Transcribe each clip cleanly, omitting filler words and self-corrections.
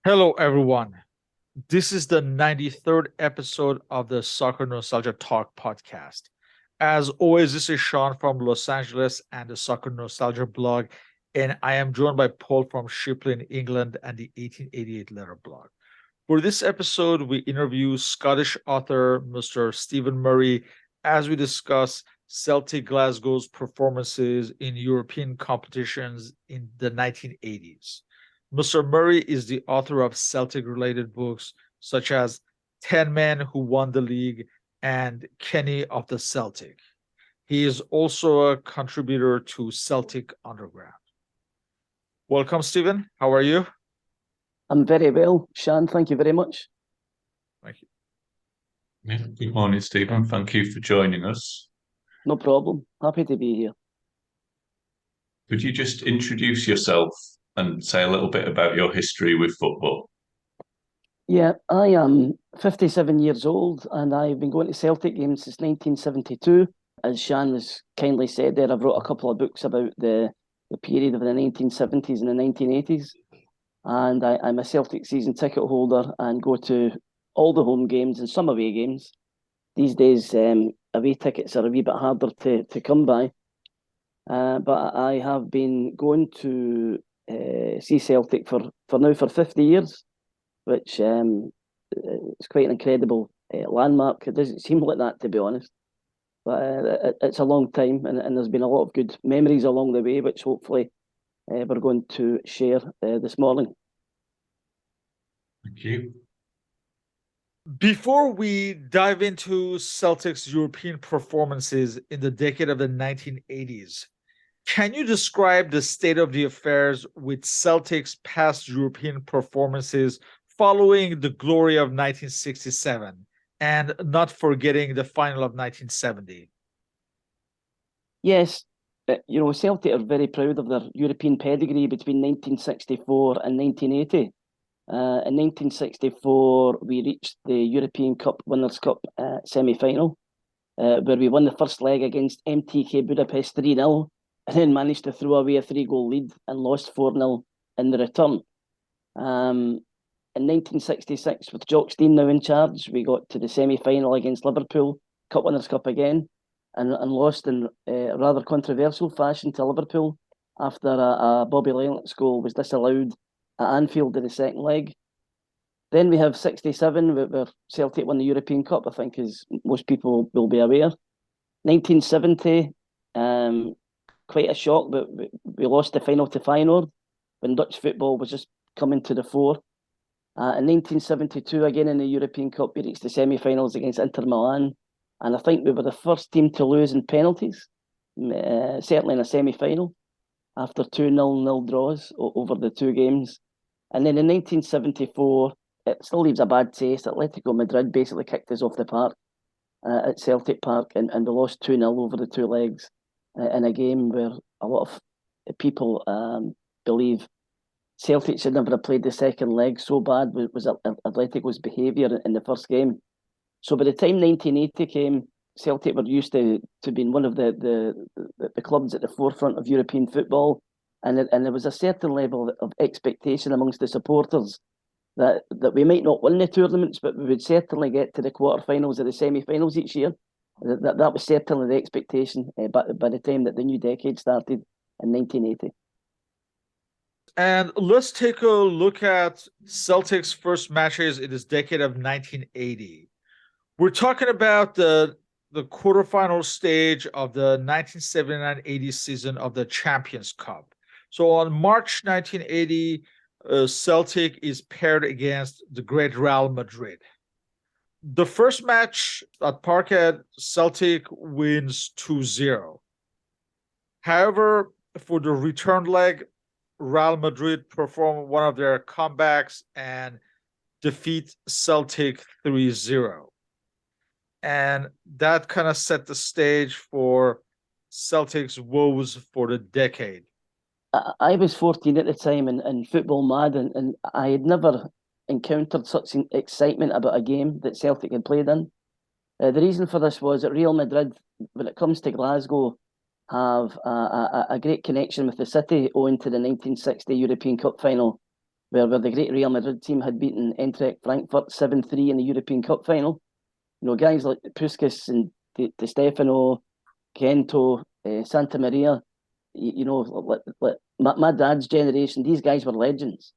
Hello, everyone. This is the 93rd episode of the Soccer Nostalgia Talk Podcast. As always, this is Sean from Los Angeles and the Soccer Nostalgia blog, and I am joined by Paul from Shipley in England and the 1888 Letter blog. For this episode, we interview Scottish author Mr. Stephen Murray as we discuss Celtic Glasgow's performances in European competitions in the 1980s. Mr. Murray is the author of Celtic related books such as 10 Men Who Won the League and Kenny of the Celtic. He is also a contributor to Celtic Underground. Welcome, Stephen. How are you? I'm very well, Sean. Thank you very much. Thank you. Yeah, good morning, Stephen. Thank you for joining us. No problem. Happy to be here. Could you just introduce yourself and say a little bit about your history with football? Yeah, I am 57 years old and I've been going to Celtic games since 1972. As Sean has kindly said there, I've wrote a couple of books about the period of the 1970s and the 1980s. And I'm a Celtic season ticket holder and go to all the home games and some away games. These days, away tickets are a wee bit harder to come by. But I have been going to see Celtic for 50 years, which is quite an incredible landmark. It doesn't seem like that, to be honest. But it's a long time, and there's been a lot of good memories along the way, which hopefully we're going to share this morning. Thank you. Before we dive into Celtic's European performances in the decade of the 1980s, can you describe the state of the affairs with Celtic's past European performances following the glory of 1967 and not forgetting the final of 1970? Yes, Celtic are very proud of their European pedigree between 1964 and 1980. In 1964, we reached the European Cup Winners' Cup semi-final, where we won the first leg against MTK Budapest 3-0, and then managed to throw away a 3-goal lead and lost 4-0 in the return. In 1966, with Jock Stein now in charge, we got to the semi-final against Liverpool, Cup Winners' Cup again, and lost in rather controversial fashion to Liverpool after a Bobby Lennox goal was disallowed at Anfield in the second leg. Then we have 67, where Celtic won the European Cup, I think, as most people will be aware. 1970, quite a shock, but we lost the final to Feyenoord when Dutch football was just coming to the fore. In 1972, again in the European Cup, we reached the semi-finals against Inter Milan, and I think we were the first team to lose in penalties, certainly in a semi-final, after 2 0-0 draws over the two games. And then in 1974, it still leaves a bad taste. Atletico Madrid basically kicked us off the park at Celtic Park, and we lost 2-0 over the two legs in a game where a lot of people believe Celtic should never have played the second leg. So bad was Atletico's behaviour in the first game. So by the time 1980 came, Celtic were used to being one of the clubs at the forefront of European football, and there was a certain level of expectation amongst the supporters that we might not win the tournaments, but we would certainly get to the quarterfinals or the semi-finals each year. That was certainly the expectation by the time that the new decade started in 1980. And let's take a look at Celtic's first matches in this decade of 1980. We're talking about the quarterfinal stage of the 1979-80 season of the Champions Cup. So on March 1980, Celtic is paired against the great Real Madrid. The first match at Parkhead, Celtic wins 2-0. However, for the return leg, Real Madrid perform one of their comebacks and defeat Celtic 3-0. And that kind of set the stage for Celtic's woes for the decade. I was 14 at the time and football mad, and I had never encountered such excitement about a game that Celtic had played in. The reason for this was that Real Madrid, when it comes to Glasgow, have a great connection with the city owing to the 1960 European Cup final where the great Real Madrid team had beaten Eintracht Frankfurt 7-3 in the European Cup final. Guys like Puskas and Di Stefano, Gento, Santa Maria, like my dad's generation, these guys were legends.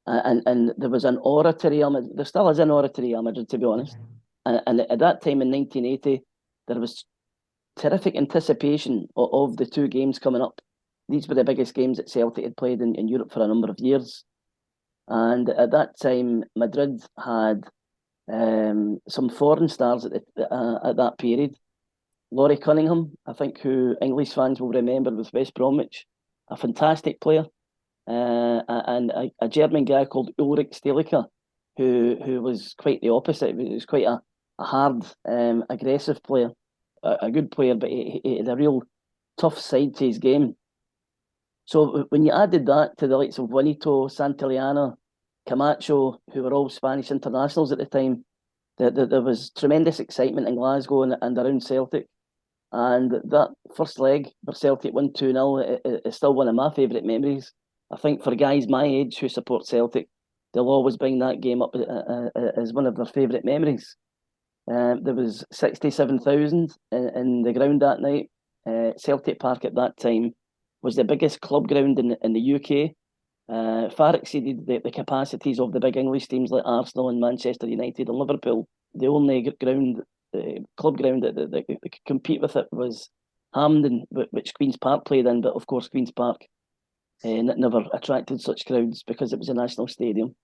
And there was an aura to Real Madrid. There still is an aura to Real Madrid, to be honest. And at that time in 1980, there was terrific anticipation of the two games coming up. These were the biggest games that Celtic had played in Europe for a number of years. And at that time, Madrid had some foreign stars at that period. Laurie Cunningham, I think, who English fans will remember with West Bromwich, a fantastic player. And a German guy called Ulrich Stilicher, who was quite the opposite. He was quite a hard, aggressive player, a good player, but he had a real tough side to his game. So when you added that to the likes of Juanito, Santillana, Camacho, who were all Spanish internationals at the time, there was tremendous excitement in Glasgow and around Celtic. And that first leg where Celtic won 2-0 is still one of my favourite memories. I think for guys my age who support Celtic, they'll always bring that game up as one of their favourite memories. There was 67,000 in the ground that night. Celtic Park at that time was the biggest club ground in the UK. Far exceeded the capacities of the big English teams like Arsenal and Manchester United and Liverpool. The only club ground that could compete with it was Hampden, which Queen's Park played in, but of course Queen's Park never attracted such crowds because it was a national stadium.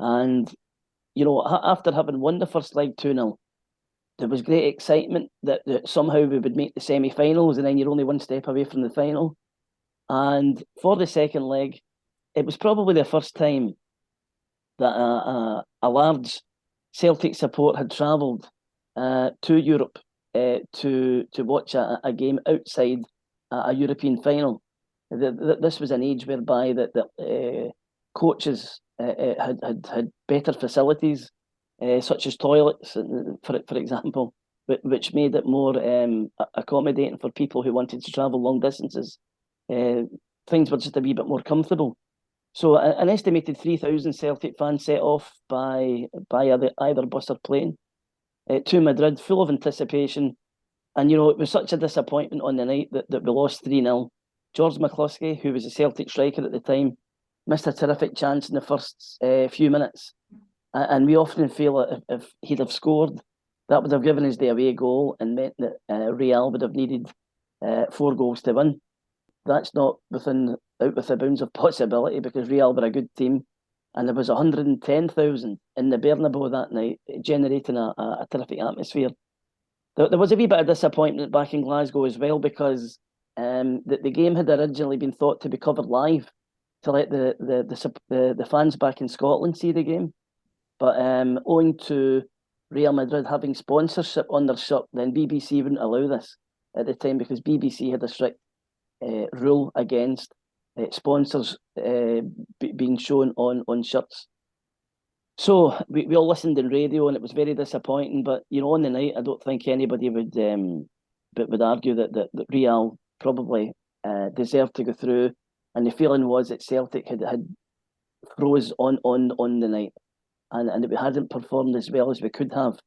And, after having won the first leg 2-0, there was great excitement that somehow we would make the semi-finals, and then you're only one step away from the final. And for the second leg, it was probably the first time that a large Celtic support had travelled to Europe to watch a game outside a European final. This was an age whereby that coaches had better facilities, such as toilets, for example, which made it more accommodating for people who wanted to travel long distances. Things were just a wee bit more comfortable. So an estimated 3,000 Celtic fans set off by either bus or plane to Madrid, full of anticipation. And, it was such a disappointment on the night that we lost 3-0. George McCluskey, who was a Celtic striker at the time, missed a terrific chance in the first few minutes. And we often feel if he'd have scored, that would have given us the away goal and meant that Real would have needed 4 goals to win. That's not out with the bounds of possibility because Real were a good team, and there was 110,000 in the Bernabeu that night, generating a terrific atmosphere. There was a wee bit of disappointment back in Glasgow as well because the game had originally been thought to be covered live to let the fans back in Scotland see the game, but owing to Real Madrid having sponsorship on their shirt, then BBC wouldn't allow this at the time because BBC had a strict rule against sponsors being shown on shirts. So we all listened in radio, and it was very disappointing. But on the night, I don't think anybody would argue that Real probably deserved to go through. And the feeling was that Celtic had froze on the night, and that we hadn't performed as well as we could have,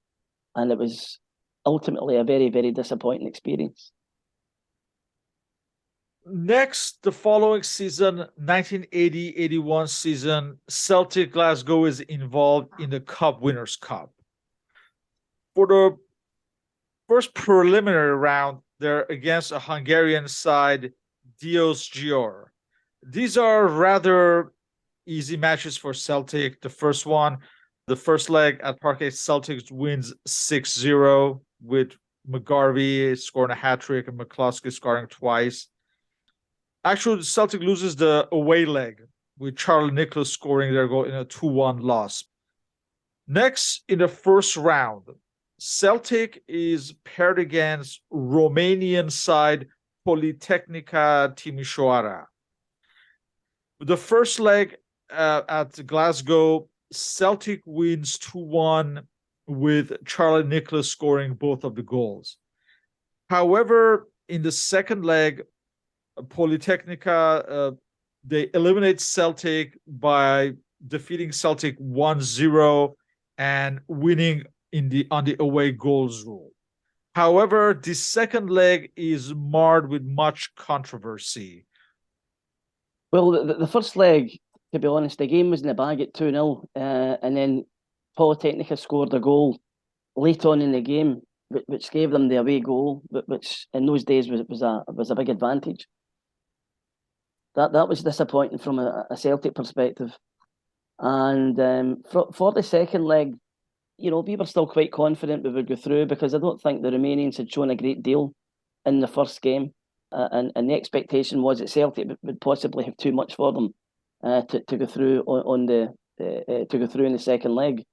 and it was ultimately a very, very disappointing experience. Next, the following season, 1980-81 season, Celtic Glasgow is involved in the Cup Winners' Cup. For the first preliminary round, they're against a Hungarian side, Diós Győr. These are rather easy matches for Celtic. The first leg at Parkhead, Celtic wins 6-0 with McGarvey scoring a hat-trick and McCluskey scoring twice. Actually, Celtic loses the away leg with Charlie Nicholas scoring their goal in a 2-1 loss. Next, in the first round, Celtic is paired against Romanian side Politehnica Timișoara. The first leg at Glasgow, Celtic wins 2-1 with Charlie Nicholas scoring both of the goals. However, in the second leg, Politehnica they eliminate Celtic by defeating Celtic 1-0 and winning on the away goals rule. However, the second leg is marred with much controversy. Well, the first leg, to be honest, the game was in the bag at 2-0, and then Polytechnica scored a goal late on in the game, which gave them the away goal, which in those days was a big advantage. That was disappointing from a Celtic perspective. And for the second leg, we were still quite confident we would go through, because I don't think the Romanians had shown a great deal in the first game. And the expectation was that Celtic would possibly have too much for them to go through to go through in the second leg.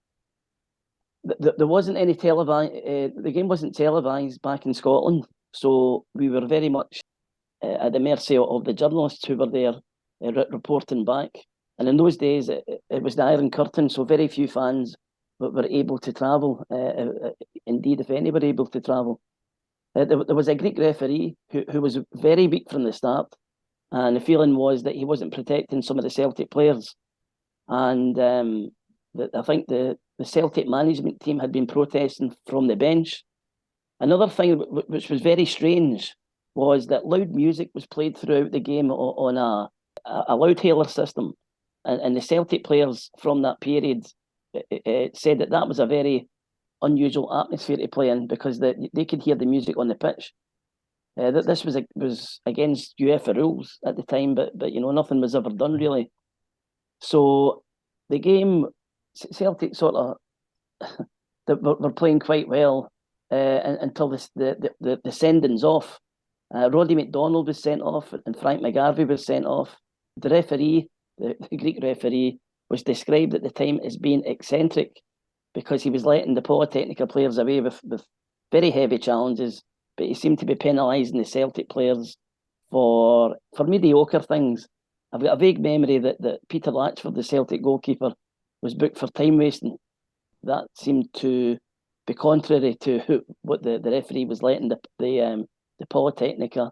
There wasn't any the game wasn't televised back in Scotland, so we were very much at the mercy of the journalists who were there reporting back. And in those days, it was the Iron Curtain, so very few fans were able to travel. Indeed, if any were able to travel. There was a Greek referee who was very weak from the start, and the feeling was that he wasn't protecting some of the Celtic players. And I think the Celtic management team had been protesting from the bench. Another thing which was very strange was that loud music was played throughout the game on a loudhailer system. And the Celtic players from that period said that was a very unusual atmosphere to play in, because they could hear the music on the pitch. This was against UEFA rules at the time, but nothing was ever done really. So the game, Celtic sort of were playing quite well until the sendings off. Roddy McDonald was sent off and Frank McGarvey was sent off. The referee, the Greek referee, was described at the time as being eccentric, because he was letting the Polytechnica players away with very heavy challenges, but he seemed to be penalising the Celtic players for mediocre things. I've got a vague memory that Peter Latchford, the Celtic goalkeeper, was booked for time wasting. That seemed to be contrary to what the referee was letting the Polytechnica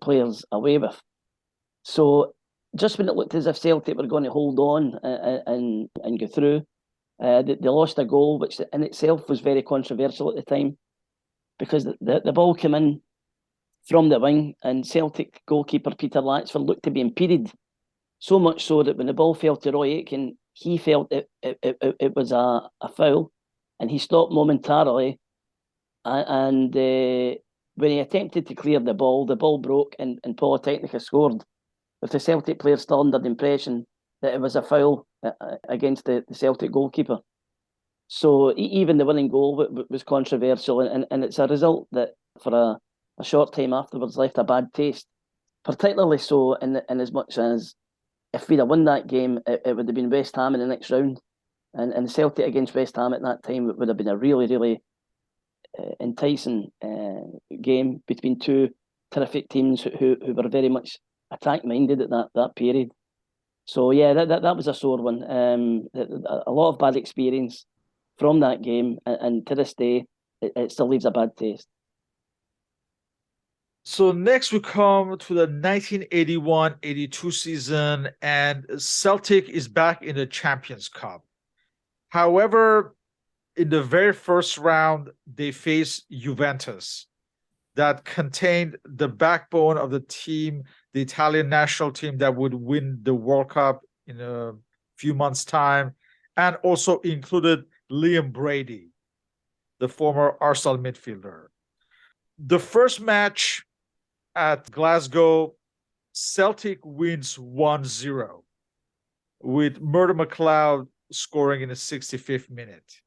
players away with. So just when it looked as if Celtic were going to hold on and go through, they lost a goal, which in itself was very controversial at the time, because the ball came in from the wing and Celtic goalkeeper Peter Latchford looked to be impeded, so much so that when the ball fell to Roy Aitken, he felt it was a foul, and he stopped momentarily, and when he attempted to clear the ball broke and Polytechnica scored, with the Celtic players still under the impression that it was a foul against the Celtic goalkeeper. So even the winning goal was controversial, and it's a result that for a short time afterwards left a bad taste, particularly so in as much as if we'd have won that game, it would have been West Ham in the next round, and Celtic against West Ham at that time would have been a really, really enticing game between two terrific teams who were very much attack-minded at that period. So yeah, that was a sore one. A lot of bad experience from that game, and to this day, it still leaves a bad taste. So next we come to the 1981-82 season, and Celtic is back in the Champions Cup. However, in the very first round, they face Juventus, that contained the backbone of the team, the Italian national team that would win the World Cup in a few months' time, and also included Liam Brady, the former Arsenal midfielder. The first match at Glasgow, Celtic wins 1-0, with Murdo McLeod scoring in the 65th minute.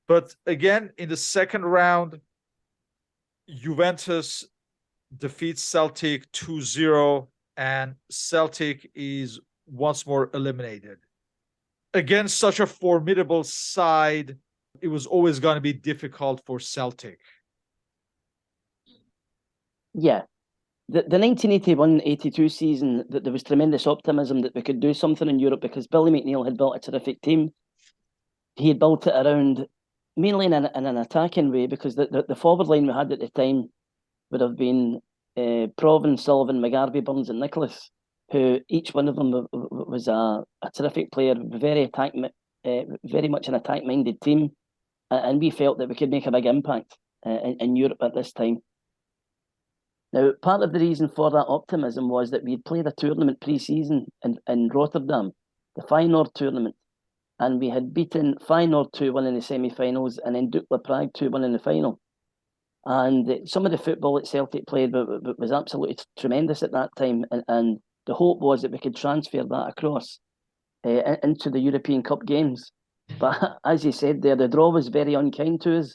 But again, in the second round, Juventus defeats Celtic 2-0, and Celtic is once more eliminated. Against such a formidable side, it was always going to be difficult for Celtic. Yeah. The 1981-82 season, there was tremendous optimism that we could do something in Europe, because Billy McNeill had built a terrific team. He had built it around mainly in an attacking way, because the forward line we had at the time would have been Provan, Sullivan, McGarvey, Burns and Nicholas, who each one of them was a terrific player, very much an attack-minded team, and we felt that we could make a big impact in Europe at this time. Now, part of the reason for that optimism was that we'd played a tournament pre-season in Rotterdam, the Feyenoord tournament, and we had beaten Feyenoord 2-1 in the semi-finals and then Dukla Prague 2-1 in the final. And some of the football that Celtic played was absolutely tremendous at that time, and the hope was that we could transfer that across into the European Cup games. But as you said there, the draw was very unkind to us.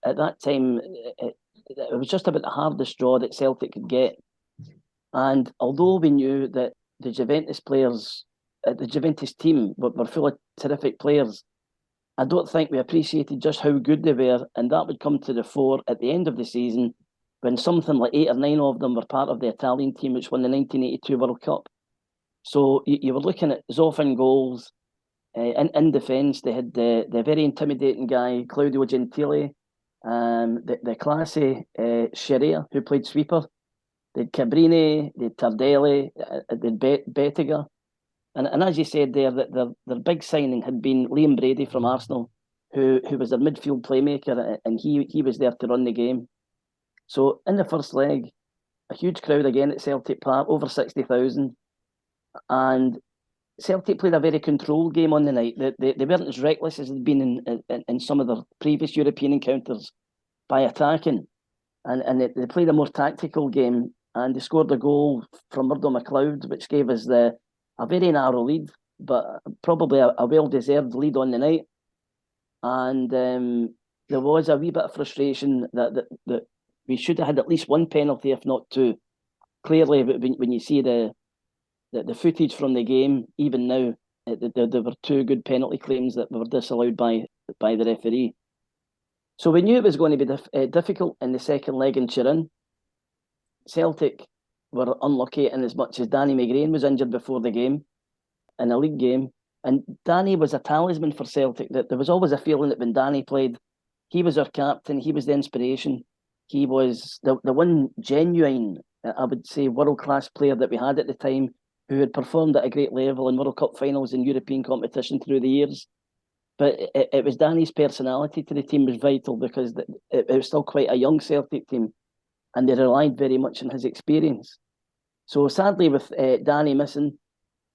At that time, it was just about the hardest draw that Celtic could get. And although we knew that the Juventus players, the Juventus team were full of terrific players, I don't think we appreciated just how good they were, and that would come to the fore at the end of the season when something like 8 or 9 of them were part of the Italian team which won the 1982 World Cup. So you were looking at Zoff in goals. In defence, they had the very intimidating guy, Claudio Gentile, the classy Scherer, who played sweeper. They had Cabrini, they had Tardelli, they had Bettiger. And as you said there, that their big signing had been Liam Brady from Arsenal, who was their midfield playmaker, and he was there to run the game. So in the first leg, a huge crowd again at Celtic Park, over 60,000. And Celtic played a very controlled game on the night. They weren't as reckless as they'd been in some of their previous European encounters by attacking. And they played a more tactical game, and they scored a goal from Murdo MacLeod, which gave us a very narrow lead, but probably a well-deserved lead on the night. And there was a wee bit of frustration that we should have had at least one penalty, if not two. Clearly, when you see the footage from the game, even now, there were 2 good penalty claims that were disallowed by the referee. So we knew it was going to be difficult in the second leg in Turin. Celtic were unlucky in as much as Danny McGrain was injured before the game in a league game. And Danny was a talisman for Celtic. That there was always a feeling that when Danny played, he was our captain, he was the inspiration. He was the one genuine, I would say, world-class player that we had at the time, who had performed at a great level in World Cup finals and European competition through the years. But it was Danny's personality to the team was vital, because it was still quite a young Celtic team, and they relied very much on his experience. So sadly, with Danny missing,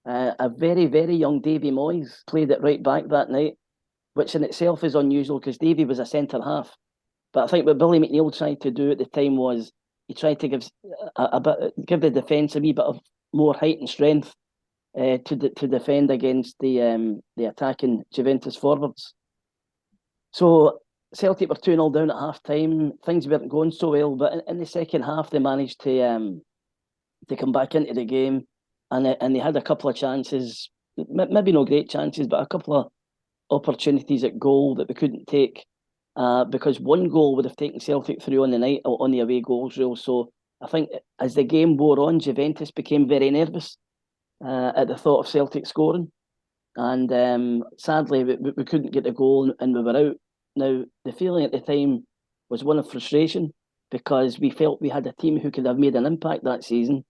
a very, very young Davy Moyes played it right back that night, which in itself is unusual because Davy was a centre-half. But I think what Billy McNeill tried to do at the time was he tried to give the defence a wee bit of more height and strength to defend against the attacking Juventus forwards. So Celtic were 2-0 down at half-time. Things weren't going so well, but in the second half they managed to come back into the game, and they had a couple of chances, maybe no great chances, but a couple of opportunities at goal that we couldn't take because one goal would have taken Celtic through on the night on the away goals rule. So I think as the game wore on, Juventus became very nervous at the thought of Celtic scoring, and sadly we couldn't get the goal and we were out. Now the feeling at the time was one of frustration, because we felt we had a team who could have made an impact that season,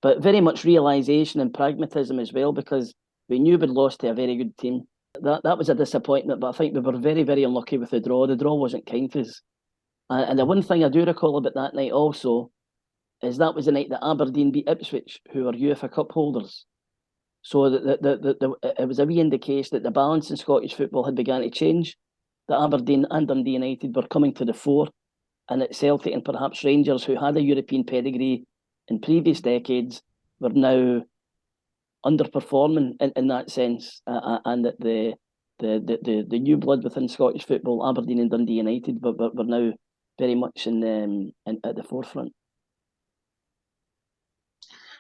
but very much realisation and pragmatism as well, because we knew we'd lost to a very good team. That was a disappointment, but I think we were very, very unlucky with the draw. The draw wasn't kind to us. And the one thing I do recall about that night also is that was the night that Aberdeen beat Ipswich, who were UEFA Cup holders. So it was a wee indication that the balance in Scottish football had begun to change, that Aberdeen and Dundee United were coming to the fore, and that Celtic and perhaps Rangers, who had a European pedigree in previous decades, were now underperforming in that sense, and that the new blood within Scottish football, Aberdeen and Dundee United, were now very much at the forefront.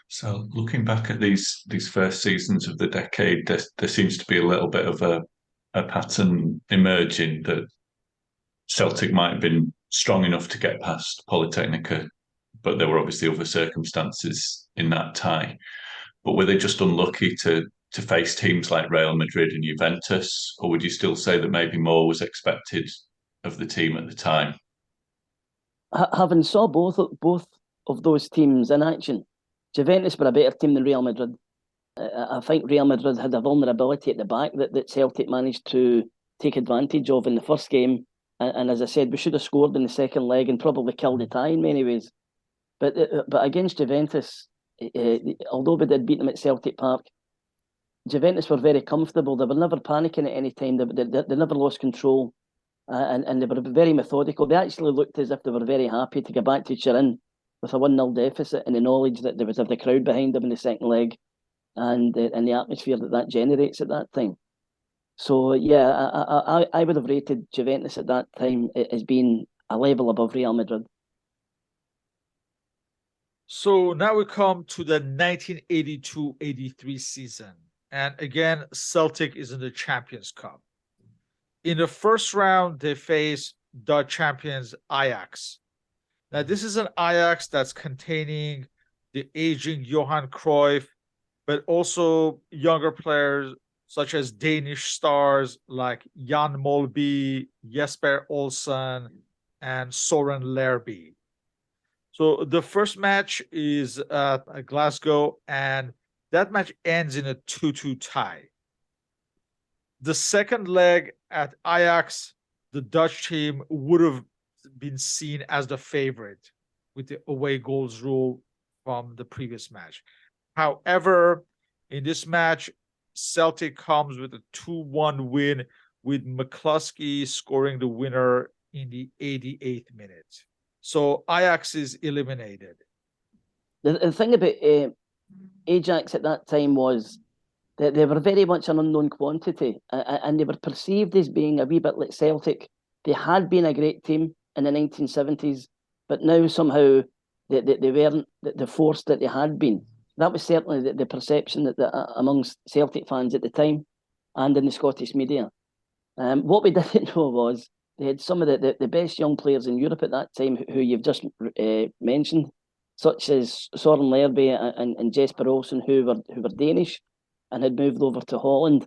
So looking back at these first seasons of the decade, there seems to be a little bit of a pattern emerging that Celtic might have been strong enough to get past Polytechnica, but there were obviously other circumstances in that tie. But were they just unlucky to face teams like Real Madrid and Juventus, or would you still say that maybe more was expected of the team at the time? Having saw both of those teams in action, Juventus were a better team than Real Madrid. I think Real Madrid had a vulnerability at the back that Celtic managed to take advantage of in the first game. And as I said, we should have scored in the second leg and probably killed the tie in many ways. But against Juventus, although we did beat them at Celtic Park, Juventus were very comfortable. They were never panicking at any time. They never lost control. And they were very methodical. They actually looked as if they were very happy to go back to Turin with a 1-0 deficit, and the knowledge that there was the crowd behind them in the second leg, and the atmosphere that generates at that time. So yeah, I would have rated Juventus at that time as being a level above Real Madrid. So now we come to the 1982-83 season. And again, Celtic is in the Champions Cup. In the first round, they face Dutch champions Ajax. Now, this is an Ajax that's containing the aging Johan Cruyff, but also younger players such as Danish stars like Jan Molby, Jesper Olsen, and Soren Lerby. So the first match is at Glasgow, and that match ends in a 2-2 tie. The second leg at Ajax, the Dutch team would have been seen as the favorite with the away goals rule from the previous match. However, in this match, Celtic comes with a 2-1 win, with McCluskey scoring the winner in the 88th minute. So Ajax is eliminated. The thing about Ajax at that time was that they were very much an unknown quantity, and they were perceived as being a wee bit like Celtic. They had been a great team in the 1970s, but now somehow they weren't the force that they had been. That was certainly the perception that amongst Celtic fans at the time and in the Scottish media. What we didn't know was they had some of the best young players in Europe at that time who you've just mentioned, such as Soren Lerby and Jesper Olsen, who were Danish and had moved over to Holland.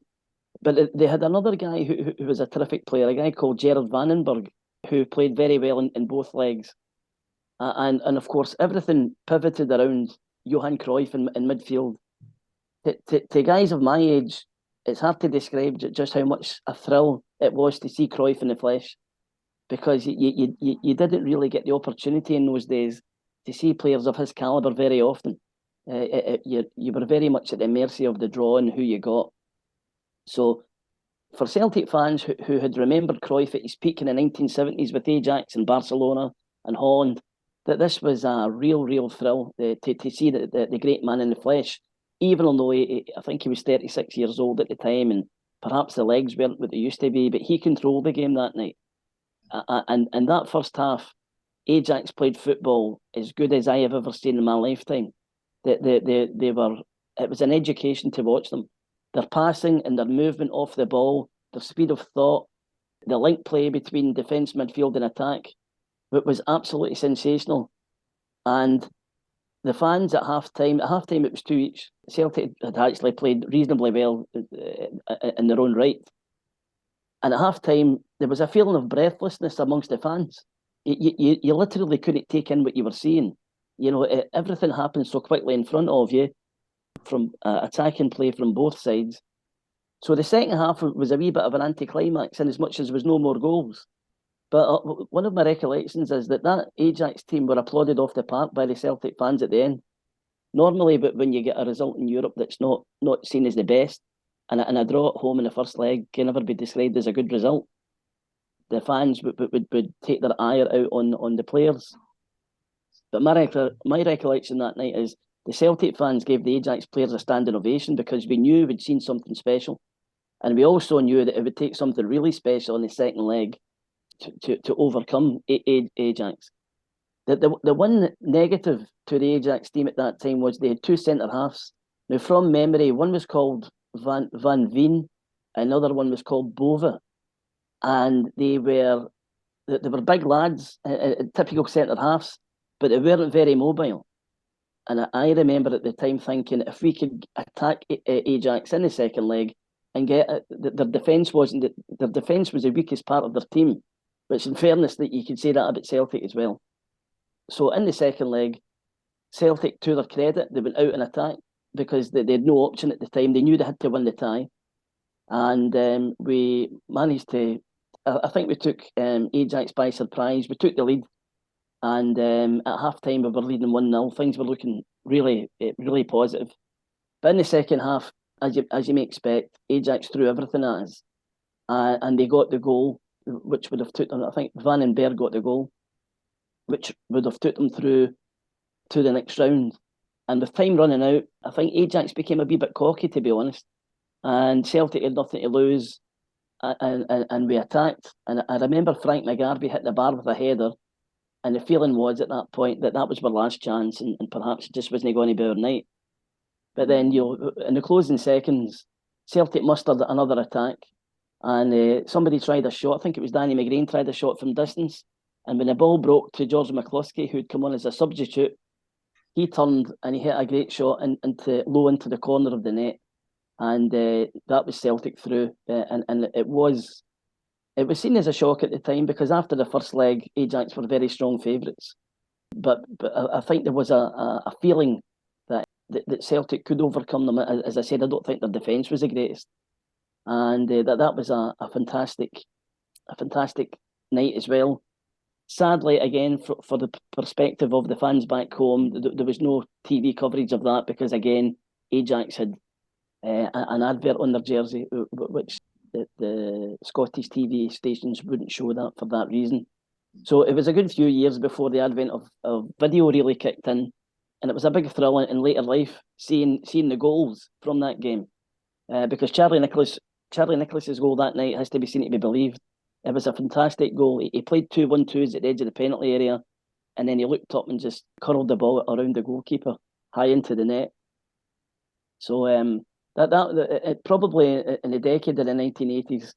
But they had another guy who was a terrific player, a guy called Gerard Vandenberg, who played very well in both legs. And of course, everything pivoted around Johan Cruyff in midfield. To guys of my age, it's hard to describe just how much a thrill it was to see Cruyff in the flesh, because you didn't really get the opportunity in those days to see players of his calibre very often. You were very much at the mercy of the draw and who you got. So for Celtic fans who had remembered Cruyff at his peak in the 1970s with Ajax and Barcelona and Holland, that this was a real thrill to see the great man in the flesh, even although I think he was 36 years old at the time, and perhaps the legs weren't what they used to be, but he controlled the game that night. And that first half, Ajax played football as good as I have ever seen in my lifetime. It was an education to watch them. Their passing and their movement off the ball, their speed of thought, the link play between defence, midfield and attack, it was absolutely sensational. And the fans at half-time it was 2 each. Celtic had actually played reasonably well in their own right. And at half-time, there was a feeling of breathlessness amongst the fans. You literally couldn't take in what you were seeing. You know, everything happened so quickly in front of you, from attacking play from both sides. So the second half was a wee bit of an anticlimax, in as much as there was no more goals. But one of my recollections is that Ajax team were applauded off the park by the Celtic fans at the end. Normally, but when you get a result in Europe that's not seen as the best, and a draw at home in the first leg can never be described as a good result, the fans would take their ire out on the players. But my recollection that night is the Celtic fans gave the Ajax players a standing ovation, because we knew we'd seen something special. And we also knew that it would take something really special in the second leg to overcome Ajax. The one negative to the Ajax team at that time was they had two centre-halves. Now, from memory, one was called Van Veen, another one was called Bova. And they were big lads, typical centre-halves, but they weren't very mobile. And I remember at the time thinking, if we could attack Ajax in the second leg and get their defence was the weakest part of their team, which in fairness that you could say that about Celtic as well. So in the second leg, Celtic, to their credit, they went out and attacked. because they had no option at the time. They knew they had to win the tie. And we managed to, I think we took Ajax by surprise. We took the lead, and at half-time we were leading 1-0. Things were looking really, really positive. But in the second half, as you may expect, Ajax threw everything at us. And they got the goal, which would have took them, I think Van den Berg got the goal, which would have took them through to the next round. And with time running out, I think Ajax became a wee bit cocky, to be honest. And Celtic had nothing to lose, and we attacked. And I remember Frank McGarvey hit the bar with a header, and the feeling was at that point that was our last chance, and perhaps it just wasn't going to be our night. But then, in the closing seconds, Celtic mustered another attack, and somebody tried a shot. I think it was Danny McGrain tried a shot from distance, and when the ball broke to George McCluskey, who'd come on as a substitute, he turned and he hit a great shot low into the corner of the net. And that was Celtic through, and it was seen as a shock at the time, because after the first leg, Ajax were very strong favourites. But I think there was a feeling that Celtic could overcome them. As I said, I don't think their defence was the greatest, and that was a fantastic night as well. Sadly, again, for the perspective of the fans back home, there was no TV coverage of that, because again, Ajax had an advert on their jersey, which the Scottish TV stations wouldn't show that for that reason. So it was a good few years before the advent of video really kicked in, and it was a big thrill in later life seeing the goals from that game, because Charlie Nicholas's goal that night has to be seen to be believed. It was a fantastic goal. He played 2-1-2s at the edge of the penalty area, and then he looked up and just curled the ball around the goalkeeper high into the net. So it probably in the decade of the 1980s,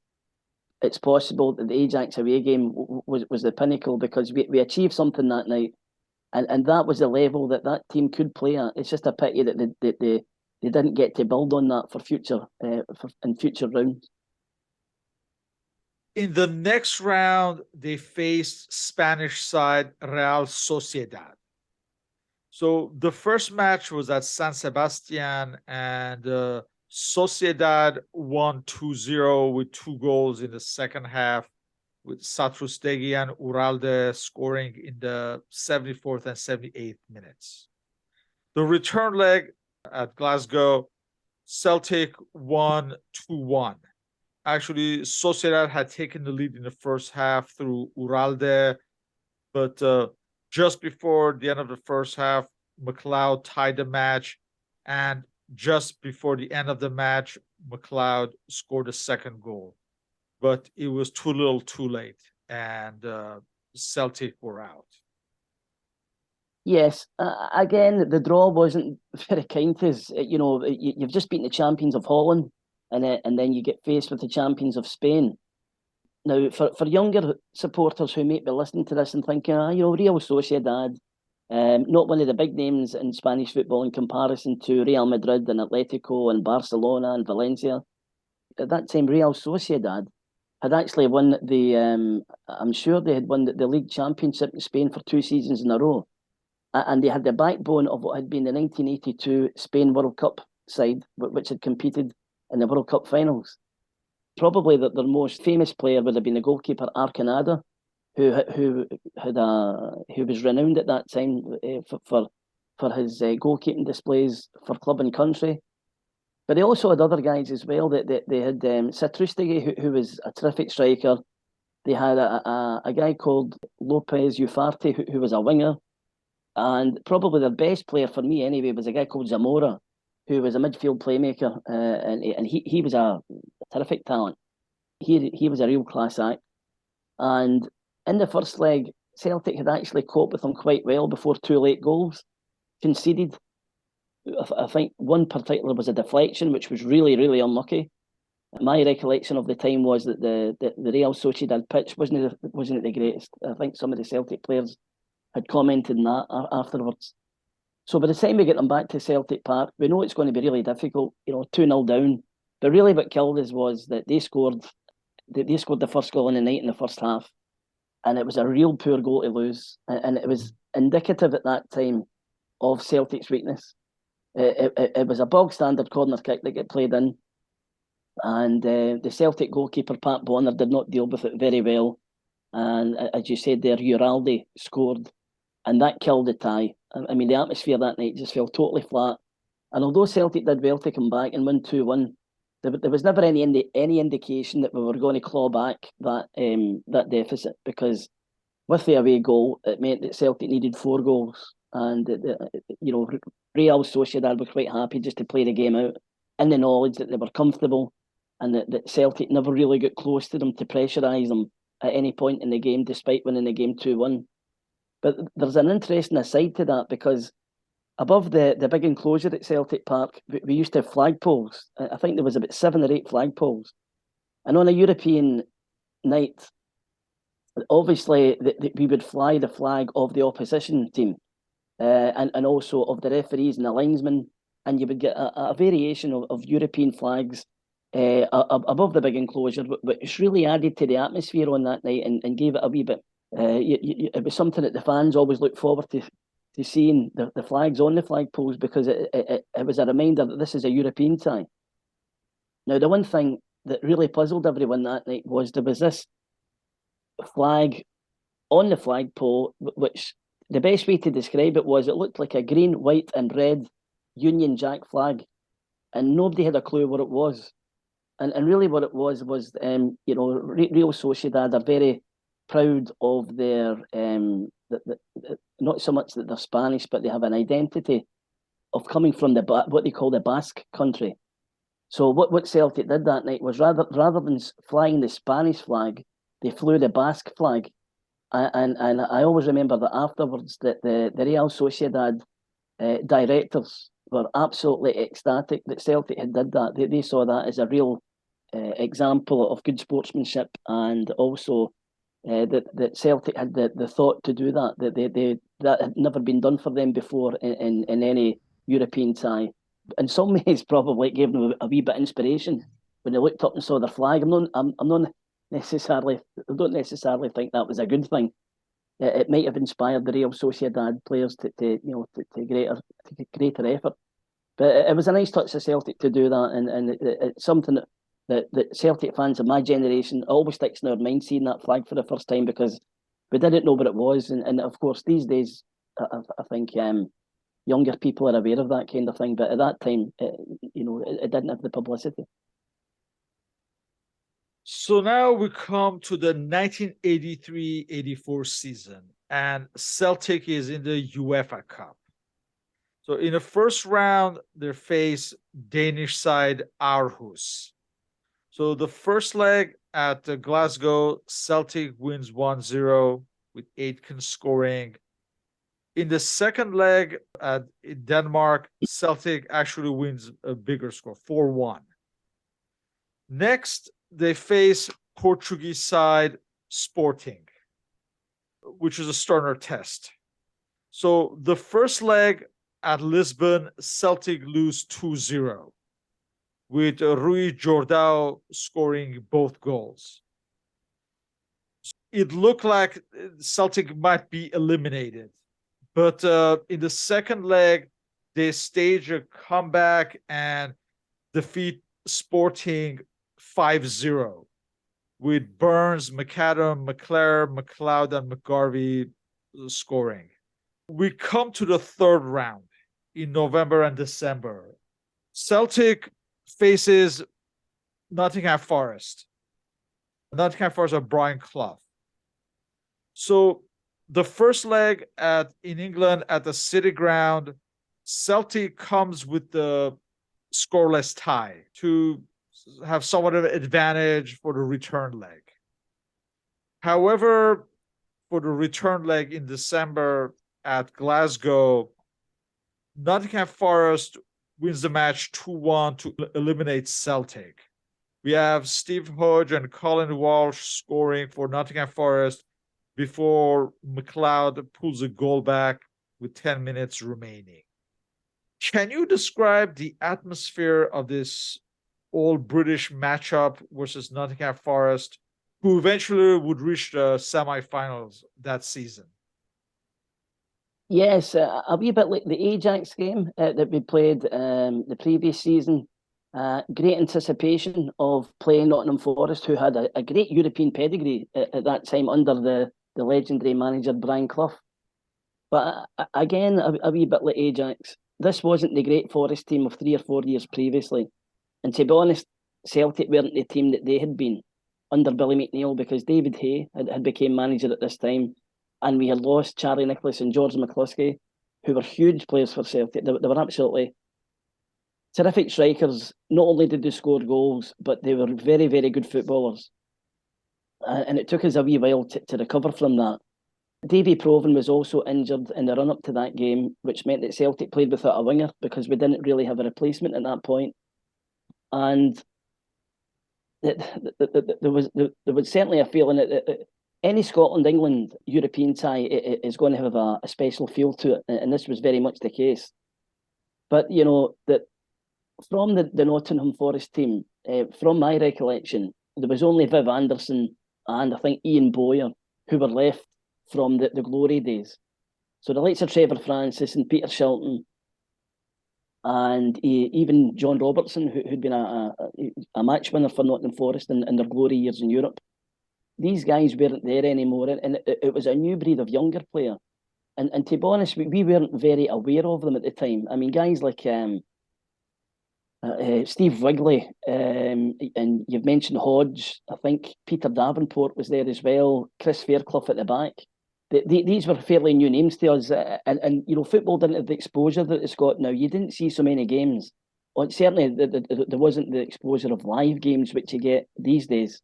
it's possible that the Ajax away game was the pinnacle, because we achieved something that night, and that was the level that team could play at. It's just a pity that they didn't get to build on that for future rounds. In the next round, they faced Spanish side Real Sociedad. So the first match was at San Sebastian, and Sociedad won 2-0 with 2 goals in the second half, with Satrustegui and Uralde scoring in the 74th and 78th minutes. The return leg at Glasgow, Celtic won 2-1. Actually, Sociedad had taken the lead in the first half through Uralde, but just before the end of the first half, McLeod tied the match, and just before the end of the match, McLeod scored a second goal. But it was too little too late, and Celtic were out. Yes, again, the draw wasn't very kind to us. You've just beaten the champions of Holland, and then you get faced with the champions of Spain. Now, for younger supporters who may be listening to this and thinking, Real Sociedad, not one of the big names in Spanish football in comparison to Real Madrid and Atletico and Barcelona and Valencia. At that time, Real Sociedad had actually won I'm sure they had won the league championship in Spain for 2 seasons in a row. And they had the backbone of what had been the 1982 Spain World Cup side, which had competed in the World Cup finals. Probably their most famous player would have been the goalkeeper Arconada, who was renowned at that time for his goalkeeping displays for club and country. But they also had other guys as well. They had Satrustegui, who was a terrific striker. They had a guy called Lopez Ufarte, who was a winger. And probably their best player for me anyway was a guy called Zamora, who was a midfield playmaker, and he was a terrific talent. He was a real class act. And in the first leg, Celtic had actually coped with them quite well before 2 late goals conceded. I think one particular was a deflection, which was really, really unlucky. My recollection of the time was that the Real Sociedad pitch wasn't the greatest. I think some of the Celtic players had commented on that afterwards. So by the time we get them back to Celtic Park, we know it's going to be really difficult, 2-0 down. But really what killed us was that they scored the first goal in the night in the first half. And it was a real poor goal to lose. And it was indicative at that time of Celtic's weakness. It was a bog standard corner kick that got played in, and the Celtic goalkeeper Pat Bonner did not deal with it very well. And as you said there, Uralde scored, and that killed the tie. I mean, the atmosphere that night just fell totally flat. And although Celtic did well to come back and win 2-1, there was never any indication that we were going to claw back that deficit, because with the away goal, it meant that Celtic needed 4 goals. And, Real Sociedad were quite happy just to play the game out in the knowledge that they were comfortable, and that Celtic never really got close to them to pressurise them at any point in the game, despite winning the game 2-1. But there's an interesting aside to that, because above the big enclosure at Celtic Park, we used to have flagpoles. I think there was about 7 or 8 flagpoles. And on a European night, obviously we would fly the flag of the opposition team, and also of the referees and the linesmen, and you would get a variation of European flags above the big enclosure, which really added to the atmosphere on that night and gave it a wee bit. It was something that the fans always looked forward to seeing the flags on the flagpoles, because it was a reminder that this is a European tie. Now, the one thing that really puzzled everyone that night was there was this flag on the flagpole, which the best way to describe it was it looked like a green, white, and red Union Jack flag, and nobody had a clue what it was. And really, what it was Real Sociedad are very proud of their not so much that they're Spanish, but they have an identity of coming from what they call the Basque country. So what Celtic did that night was rather than flying the Spanish flag, they flew the Basque flag. And I always remember that afterwards that the Real Sociedad directors were absolutely ecstatic that Celtic had did that. They saw that as a real example of good sportsmanship, and also that Celtic had the thought to do that. That had never been done for them before in any European tie. In some ways, probably it gave them a wee bit of inspiration when they looked up and saw their flag. I don't necessarily think that was a good thing. It might have inspired the Real Sociedad players to greater effort. But it was a nice touch of Celtic to do that, and it's something that Celtic fans of my generation always sticks in our mind, seeing that flag for the first time, because we didn't know what it was, and of course these days I think younger people are aware of that kind of thing, but at that time it didn't have the publicity. So now we come to the 1983-84 season, and Celtic is in the UEFA Cup. So in the first round, they face Danish side Aarhus. So the first leg at Glasgow, Celtic wins 1-0 with Aitken scoring. In the second leg at Denmark, Celtic actually wins a bigger score, 4-1. Next, they face Portuguese side Sporting, which is a Sterner test. So the first leg at Lisbon, Celtic lose 2-0, with Rui Jordão scoring both goals. It looked like Celtic might be eliminated, but in the second leg, they stage a comeback and defeat Sporting 5-0, with Burns, McAdam, McClare, McLeod, and McGarvey scoring. We come to the third round in November and December. Celtic faces Nottingham Forest. Nottingham Forest are Brian Clough. So the first leg in England at the City Ground, Celtic comes with the scoreless tie to have somewhat of an advantage for the return leg. However, for the return leg in December at Glasgow, Nottingham Forest wins the match 2-1 to eliminate Celtic. We have Steve Hodge and Colin Walsh scoring for Nottingham Forest before McLeod pulls a goal back with 10 minutes remaining. Can you describe the atmosphere of this all-British matchup versus Nottingham Forest, who eventually would reach the semi-finals that season? Yes, a wee bit like the Ajax game that we played the previous season. Great anticipation of playing Nottingham Forest, who had a great European pedigree at that time under the legendary manager Brian Clough. But again, a wee bit like Ajax. This wasn't the great Forest team of 3 or 4 years previously. And to be honest, Celtic weren't the team that they had been under Billy McNeill, because David Hay had became manager at this time, and we had lost Charlie Nicholas and George McCluskey, who were huge players for Celtic. They were absolutely terrific strikers. Not only did they score goals, but they were very, very good footballers. And it took us a wee while to recover from that. Davy Provan was also injured in the run-up to that game, which meant that Celtic played without a winger because we didn't really have a replacement at that point. And there was certainly a feeling that any Scotland-England European tie is going to have a special feel to it, and this was very much the case. But, you know, that from the Nottingham Forest team, from my recollection, there was only Viv Anderson and I think Ian Boyer who were left from the glory days. So the likes of Trevor Francis and Peter Shilton and even John Robertson, who'd been a match winner for Nottingham Forest in their glory years in Europe, these guys weren't there anymore, and it was a new breed of younger player. And to be honest, we weren't very aware of them at the time. I mean, guys like Steve Wigley, and you've mentioned Hodge. I think Peter Davenport was there as well. Chris Fairclough at the back. These were fairly new names to us, and you know, football didn't have the exposure that it's got now. You didn't see so many games. Well, certainly, there wasn't the exposure of live games which you get these days.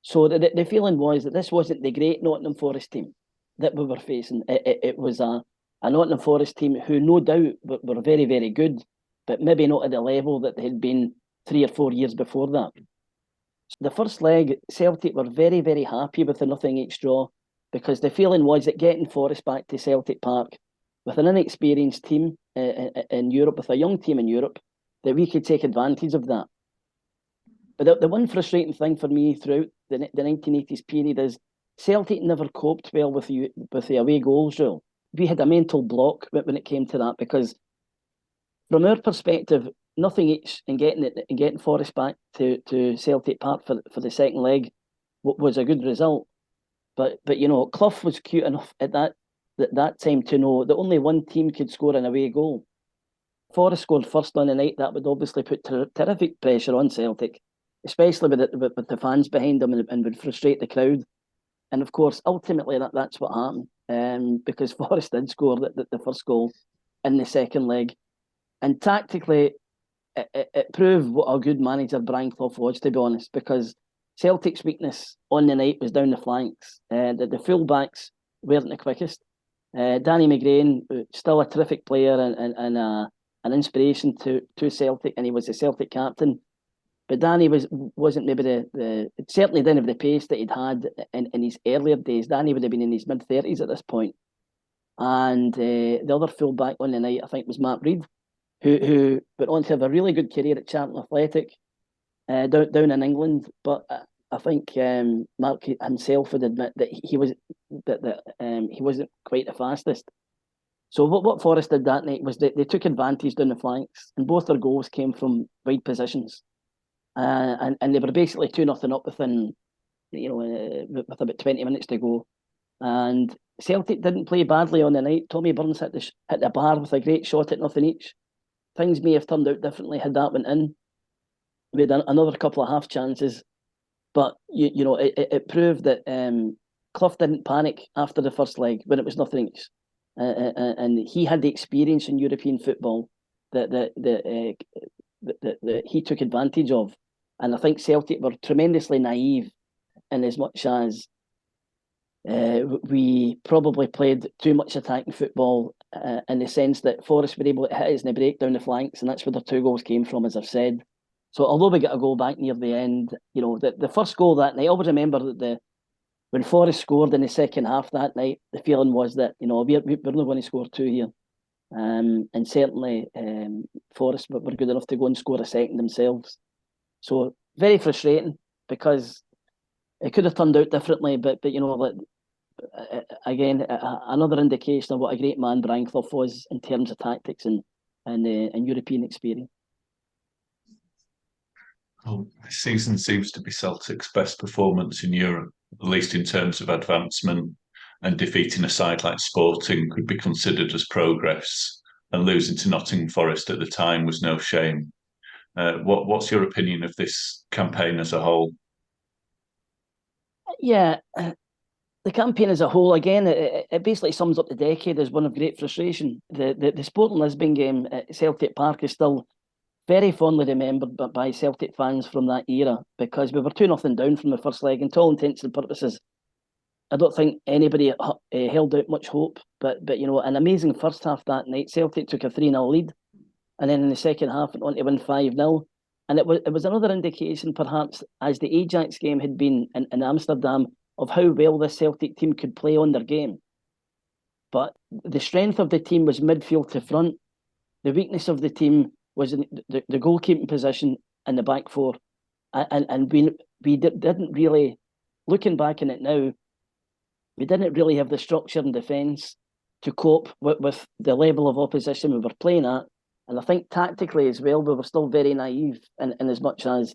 So the feeling was that this wasn't the great Nottingham Forest team that we were facing. It was a Nottingham Forest team who, no doubt, were very, very good, but maybe not at the level that they had been 3 or 4 years before that. The first leg, Celtic were very, very happy with the 0-8 draw, because the feeling was that getting Forest back to Celtic Park with an inexperienced team in Europe, with a young team in Europe, that we could take advantage of that. But the one frustrating thing for me throughout the 1980s period is Celtic never coped well with the away goals rule. We had a mental block when it came to that, because from our perspective, 0-8 and getting Forest back to Celtic Park for the second leg was a good result. But you know, Clough was cute enough at that time to know that only one team could score an away goal. Forest scored first on the night. That would obviously put terrific pressure on Celtic, especially with the fans behind them, and would frustrate the crowd. And of course, ultimately, that's what happened, because Forest did score the first goal in the second leg. And tactically, it proved what a good manager Brian Clough was, to be honest, because Celtic's weakness on the night was down the flanks. The full-backs weren't the quickest. Danny McGrain, still a terrific player and an inspiration to Celtic, and he was the Celtic captain. But Danny wasn't maybe certainly didn't have the pace that he'd had in his earlier days. Danny would have been in his mid-30s at this point. And the other full-back on the night, I think, was Matt Reid, who went on to have a really good career at Charlton Athletic down in England. But I think Mark himself would admit that he wasn't quite the fastest. So what Forest did that night was they took advantage down the flanks, and both their goals came from wide positions. And they were basically 2-0 up within, with about 20 minutes to go. And Celtic didn't play badly on the night. Tommy Burns hit the bar with a great shot at 0-8. Things may have turned out differently had that went in. We had another couple of half chances, but it proved that Clough didn't panic after the first leg when it was 0-8, and he had the experience in European football that he took advantage of. And I think Celtic were tremendously naive, in as much as we probably played too much attacking football, in the sense that Forest were able to hit us and break down the flanks, and that's where their 2 goals came from, as I've said. So although we got a goal back near the end, the first goal that night, I always remember that when Forest scored in the second half that night, the feeling was that we're not going to score 2 here. And certainly Forest were good enough to go and score a second themselves. So very frustrating, because it could have turned out differently, but again, another indication of what a great man Brian Clough was in terms of tactics and European experience. Well, this season seems to be Celtic's best performance in Europe, at least in terms of advancement, and defeating a side like Sporting could be considered as progress, and losing to Nottingham Forest at the time was no shame. What's your opinion of this campaign as a whole? Yeah, the campaign as a whole, again, it basically sums up the decade as one of great frustration. The Sporting Lisbon game at Celtic Park is still very fondly remembered by Celtic fans from that era, because we were 2-0 down from the first leg, and to all intents and purposes, I don't think anybody held out much hope. But an amazing first half that night. Celtic took a 3-0 lead, and then in the second half went on to win 5-0. And it was another indication, perhaps, as the Ajax game had been in Amsterdam, of how well this Celtic team could play on their game. But the strength of the team was midfield to front. The weakness of the team was in the goalkeeping position and the back four. And we didn't really, looking back on it now, we didn't really have the structure and defence to cope with the level of opposition we were playing at. And I think tactically as well, we were still very naive in as much as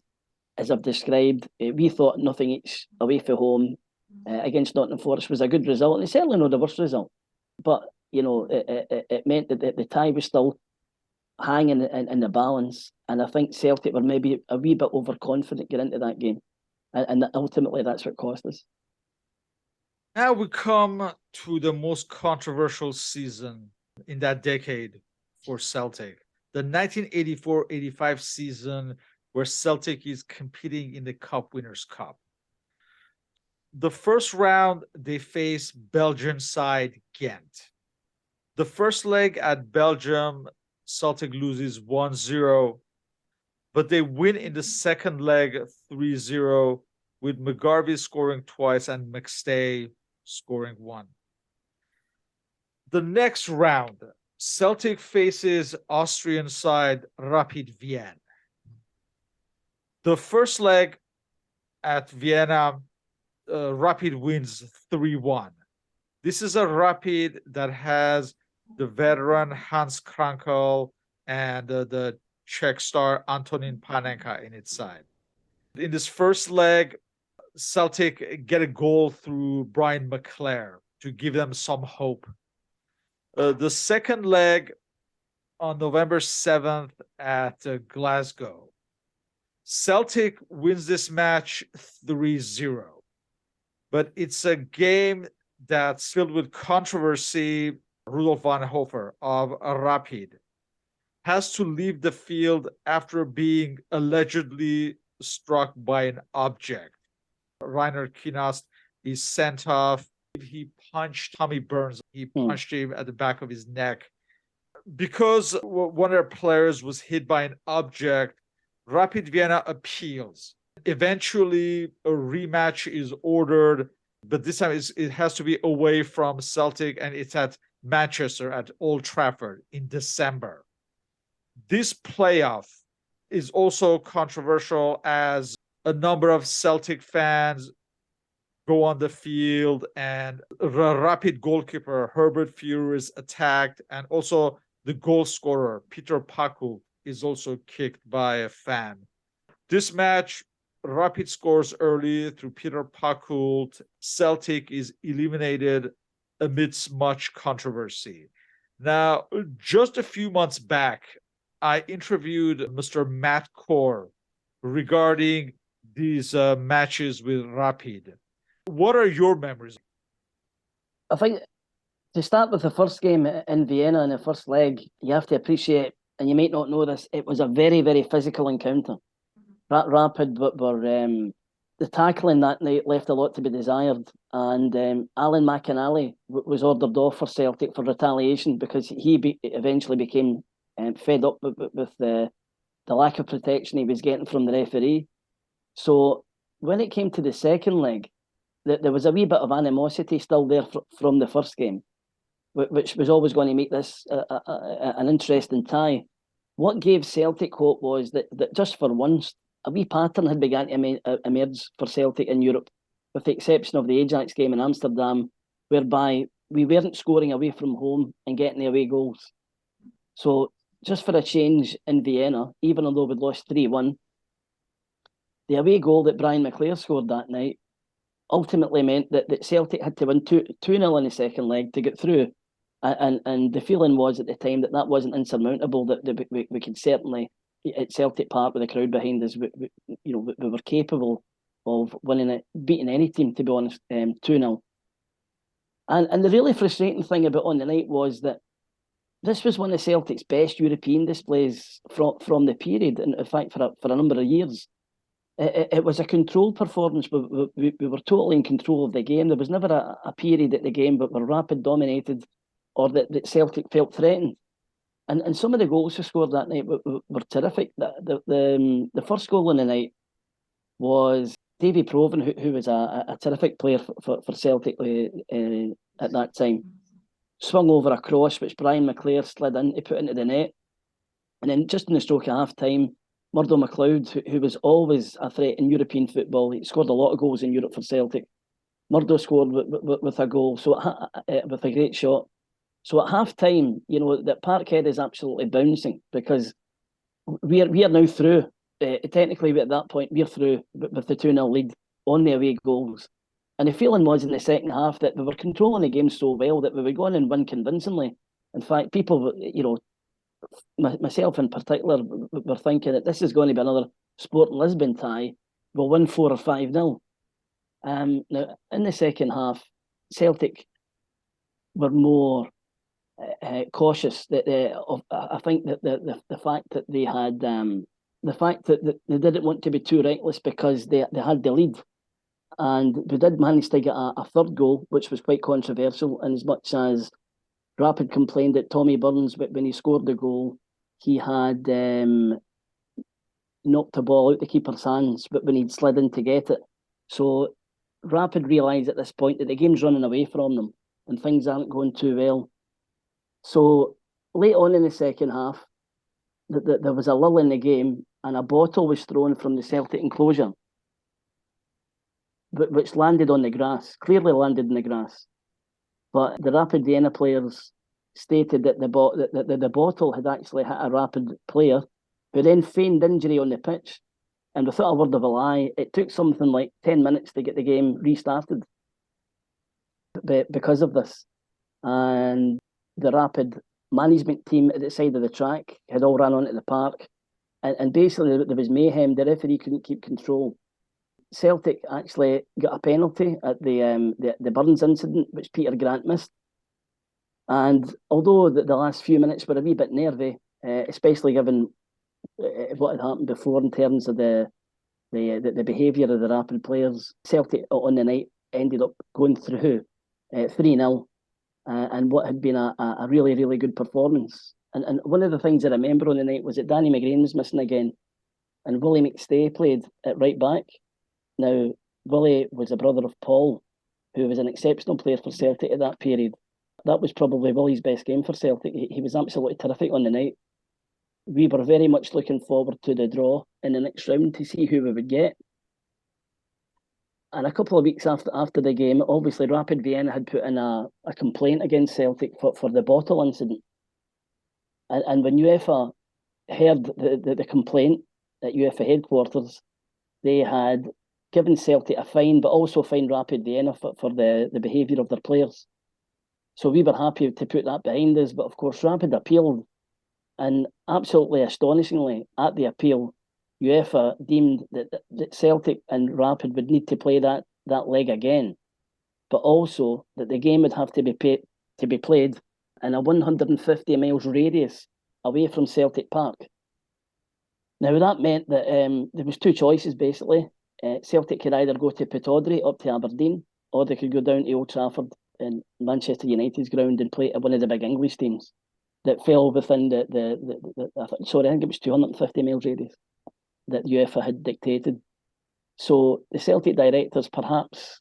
I've described. We thought nothing each away from home against Nottingham Forest was a good result, and it's certainly not the worst result. But, it meant that the tie was still hanging in the balance, and I think Celtic were maybe a wee bit overconfident getting into that game, and ultimately that's what cost us. Now we come to the most controversial season in that decade for Celtic, the 1984-85 season, where Celtic is competing in the Cup Winners' Cup. The first round, they face Belgian side Ghent. The first leg at Belgium, Celtic loses 1-0, but they win in the second leg 3-0, with McGarvey scoring twice and McStay scoring one. The next round, Celtic faces Austrian side Rapid Vienna. The first leg at Vienna, Rapid wins 3-1. This is a Rapid that has the veteran Hans Krankel and the Czech star Antonin Panenka in its side. In this first leg, Celtic get a goal through Brian McClare to give them some hope. The second leg on November 7th at Glasgow. Celtic wins this match 3-0. But it's a game that's filled with controversy. Rudolf van Hofer of Rapid has to leave the field after being allegedly struck by an object. Rainer Kienast is sent off. He punched Tommy Burns. He punched him at the back of his neck. Because one of their players was hit by an object, Rapid Vienna appeals. Eventually, a rematch is ordered, but this time it has to be away from Celtic, and it's at Manchester at Old Trafford in December. This playoff is also controversial, as a number of Celtic fans go on the field, and the Rapid goalkeeper Herbert Fuhr is attacked, and also the goal scorer Peter Paku is also kicked by a fan. This match, Rapid scores early through Peter Paku. Celtic is eliminated amidst much controversy. Now, just a few months back, I interviewed Mr. Matt Core regarding these matches with Rapid. What are your memories? I think to start with the first game in Vienna in the first leg, you have to appreciate, and you might not know this, it was a very, very physical encounter. Rapid were the tackling that night left a lot to be desired, and Alan McInally was ordered off for Celtic for retaliation, because he eventually became fed up with the lack of protection he was getting from the referee. So when it came to the second leg, there was a wee bit of animosity still there from the first game, which was always going to make this an interesting tie. What gave Celtic hope was that just for once, a wee pattern had begun to emerge for Celtic in Europe, with the exception of the Ajax game in Amsterdam, whereby we weren't scoring away from home and getting the away goals. So just for a change in Vienna, even although we'd lost 3-1, the away goal that Brian McClare scored that night ultimately meant that Celtic had to win 2-0 in the second leg to get through. And the feeling was at the time that wasn't insurmountable, that we could certainly, at Celtic Park with the crowd behind us, we were capable of winning it, beating any team, to be honest, 2-0. And the really frustrating thing about on the night was that this was one of Celtic's best European displays from the period, and in fact for a number of years. It was a controlled performance. We were totally in control of the game. There was never a period at the game but were Rapid dominated or that Celtic felt threatened. And some of the goals we scored that night were terrific. The first goal in the night was Davy Provan, who was a terrific player for Celtic at that time. Swung over a cross, which Brian McClare slid in to put into the net. And then just in the stroke of half-time, Murdo MacLeod, who was always a threat in European football, he scored a lot of goals in Europe for Celtic. Murdo scored with a goal, with a great shot. So at half-time, that Parkhead is absolutely bouncing because we are now through. Technically, at that point, we're through with the 2-0 lead on the away goals. And the feeling was in the second half that we were controlling the game so well that we would go on and win convincingly. In fact, people, myself in particular, were thinking that this is going to be another Sporting Lisbon tie. We'll win 4 or 5-0. Now, in the second half, Celtic were more cautious. I think that the fact that they had the fact that they didn't want to be too reckless because they had the lead, and we did manage to get a third goal, which was quite controversial. And as much as Rapid complained that Tommy Burns, when he scored the goal, he had knocked the ball out the keeper's hands, but when he'd slid in to get it. So Rapid realised at this point that the game's running away from them and things aren't going too well. So late on in the second half, there was a lull in the game and a bottle was thrown from the Celtic enclosure, which landed on the grass, clearly landed in the grass. But the Rapid Vienna players stated that the bottle had actually hit a Rapid player who then feigned injury on the pitch. And without a word of a lie, it took something like 10 minutes to get the game restarted because of this. And the Rapid management team at the side of the track had all ran onto the park. And basically there was mayhem. The referee couldn't keep control. Celtic actually got a penalty at the Burns incident, which Peter Grant missed. And although the last few minutes were a wee bit nervy, especially given what had happened before in terms of the behaviour of the Rapid players, Celtic on the night ended up going through 3-0, and what had been a really, really good performance. And one of the things I remember on the night was that Danny McGrain was missing again, and Willie McStay played at right back. Now, Willie was a brother of Paul, who was an exceptional player for Celtic at that period. That was probably Willie's best game for Celtic. He was absolutely terrific on the night. We were very much looking forward to the draw in the next round to see who we would get. And a couple of weeks after the game, obviously Rapid Vienna had put in a complaint against Celtic for the bottle incident. And when UEFA heard the complaint at UEFA headquarters, they had given Celtic a fine, but also fined Rapid Vienna for the behaviour of their players. So we were happy to put that behind us, but of course Rapid appealed, and absolutely astonishingly, at the appeal, UEFA deemed that Celtic and Rapid would need to play that leg again, but also that the game would have to be played in a 150 miles radius away from Celtic Park. Now that meant that there was two choices basically. Celtic could either go to Pittodrie up to Aberdeen, or they could go down to Old Trafford in Manchester United's ground and play at one of the big English teams that fell within I think it was 250 miles radius that UEFA had dictated. So the Celtic directors, perhaps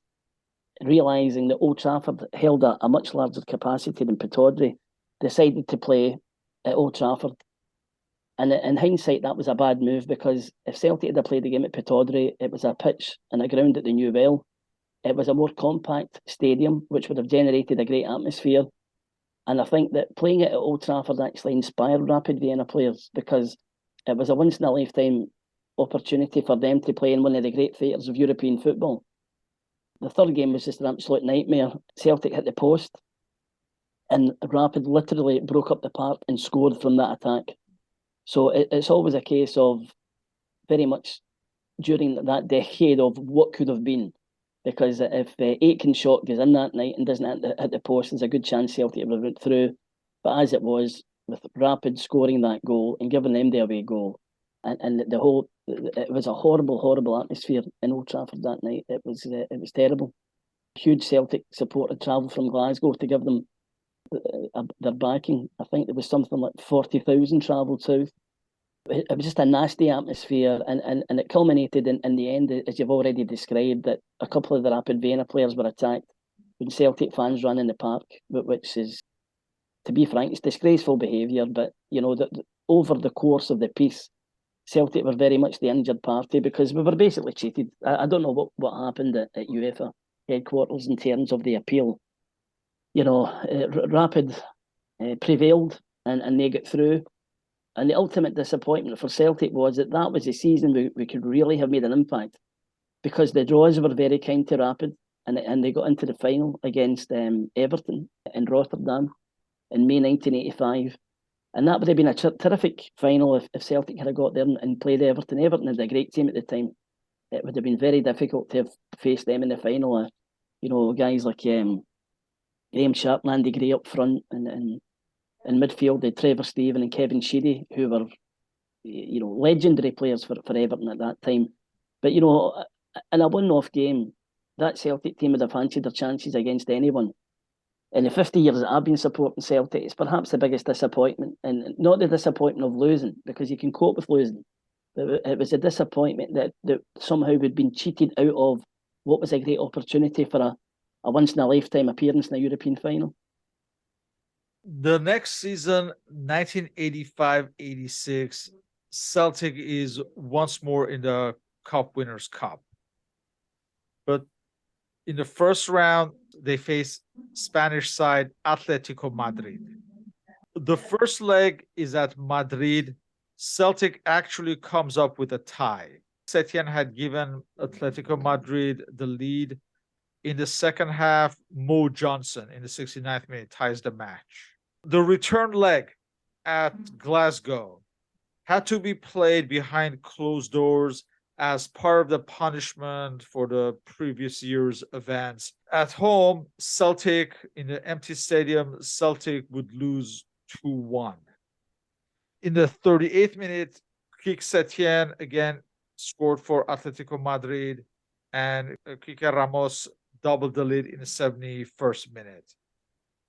realising that Old Trafford held a much larger capacity than Pittodrie, decided to play at Old Trafford. And in hindsight, that was a bad move, because if Celtic had played the game at Pittodrie, it was a pitch and a ground that they knew well. It was a more compact stadium, which would have generated a great atmosphere. And I think that playing it at Old Trafford actually inspired Rapid Vienna players, because it was a once-in-a-lifetime opportunity for them to play in one of the great theatres of European football. The third game was just an absolute nightmare. Celtic hit the post, and Rapid literally broke up the park and scored from that attack. So it's always a case of very much during that decade of what could have been. Because if Aitken's shot goes in that night and doesn't hit the post, there's a good chance Celtic would have went through. But as it was, with Rapid scoring that goal and giving them the away goal, and the whole, it was a horrible atmosphere in Old Trafford that night. It was terrible. Huge Celtic support had travelled from Glasgow to give them their backing. I think there was something like 40,000 travelled south. It was just a nasty atmosphere, and it culminated in the end, as you've already described, that a couple of the Rapid Vienna players were attacked when Celtic fans ran in the park, which is, to be frank, it's disgraceful behaviour. But over the course of the piece, Celtic were very much the injured party, because we were basically cheated. I don't know what happened at UEFA headquarters in terms of the appeal. Rapid prevailed and they got through. And the ultimate disappointment for Celtic was that was the season we could really have made an impact, because the draws were very kind to Rapid, and they got into the final against Everton in Rotterdam in May 1985. And that would have been a terrific final if Celtic had got there and played Everton. Everton had a great team at the time. It would have been very difficult to have faced them in the final. Guys like Graham Sharp, Andy Gray up front, and in midfield, they had Trevor Steven and Kevin Sheedy, who were, legendary players for Everton at that time. But, in a one-off game, that Celtic team would have fancied their chances against anyone. In the 50 years that I've been supporting Celtic, it's perhaps the biggest disappointment, and not the disappointment of losing, because you can cope with losing. But it was a disappointment that somehow we'd been cheated out of what was a great opportunity for a once-in-a-lifetime appearance in a European final. The next season, 1985-86, Celtic is once more in the Cup Winners' Cup. But in the first round, they face Spanish side Atletico Madrid. The first leg is at Madrid. Celtic actually comes up with a tie. Setien had given Atletico Madrid the lead. In the second half, Mo Johnson in the 69th minute ties the match. The return leg at Glasgow had to be played behind closed doors as part of the punishment for the previous year's events. At home, Celtic, in the empty stadium, Celtic would lose 2-1. In the 38th minute, Quique Setien again scored for Atletico Madrid, and Quique Ramos doubled the lead in the 71st minute.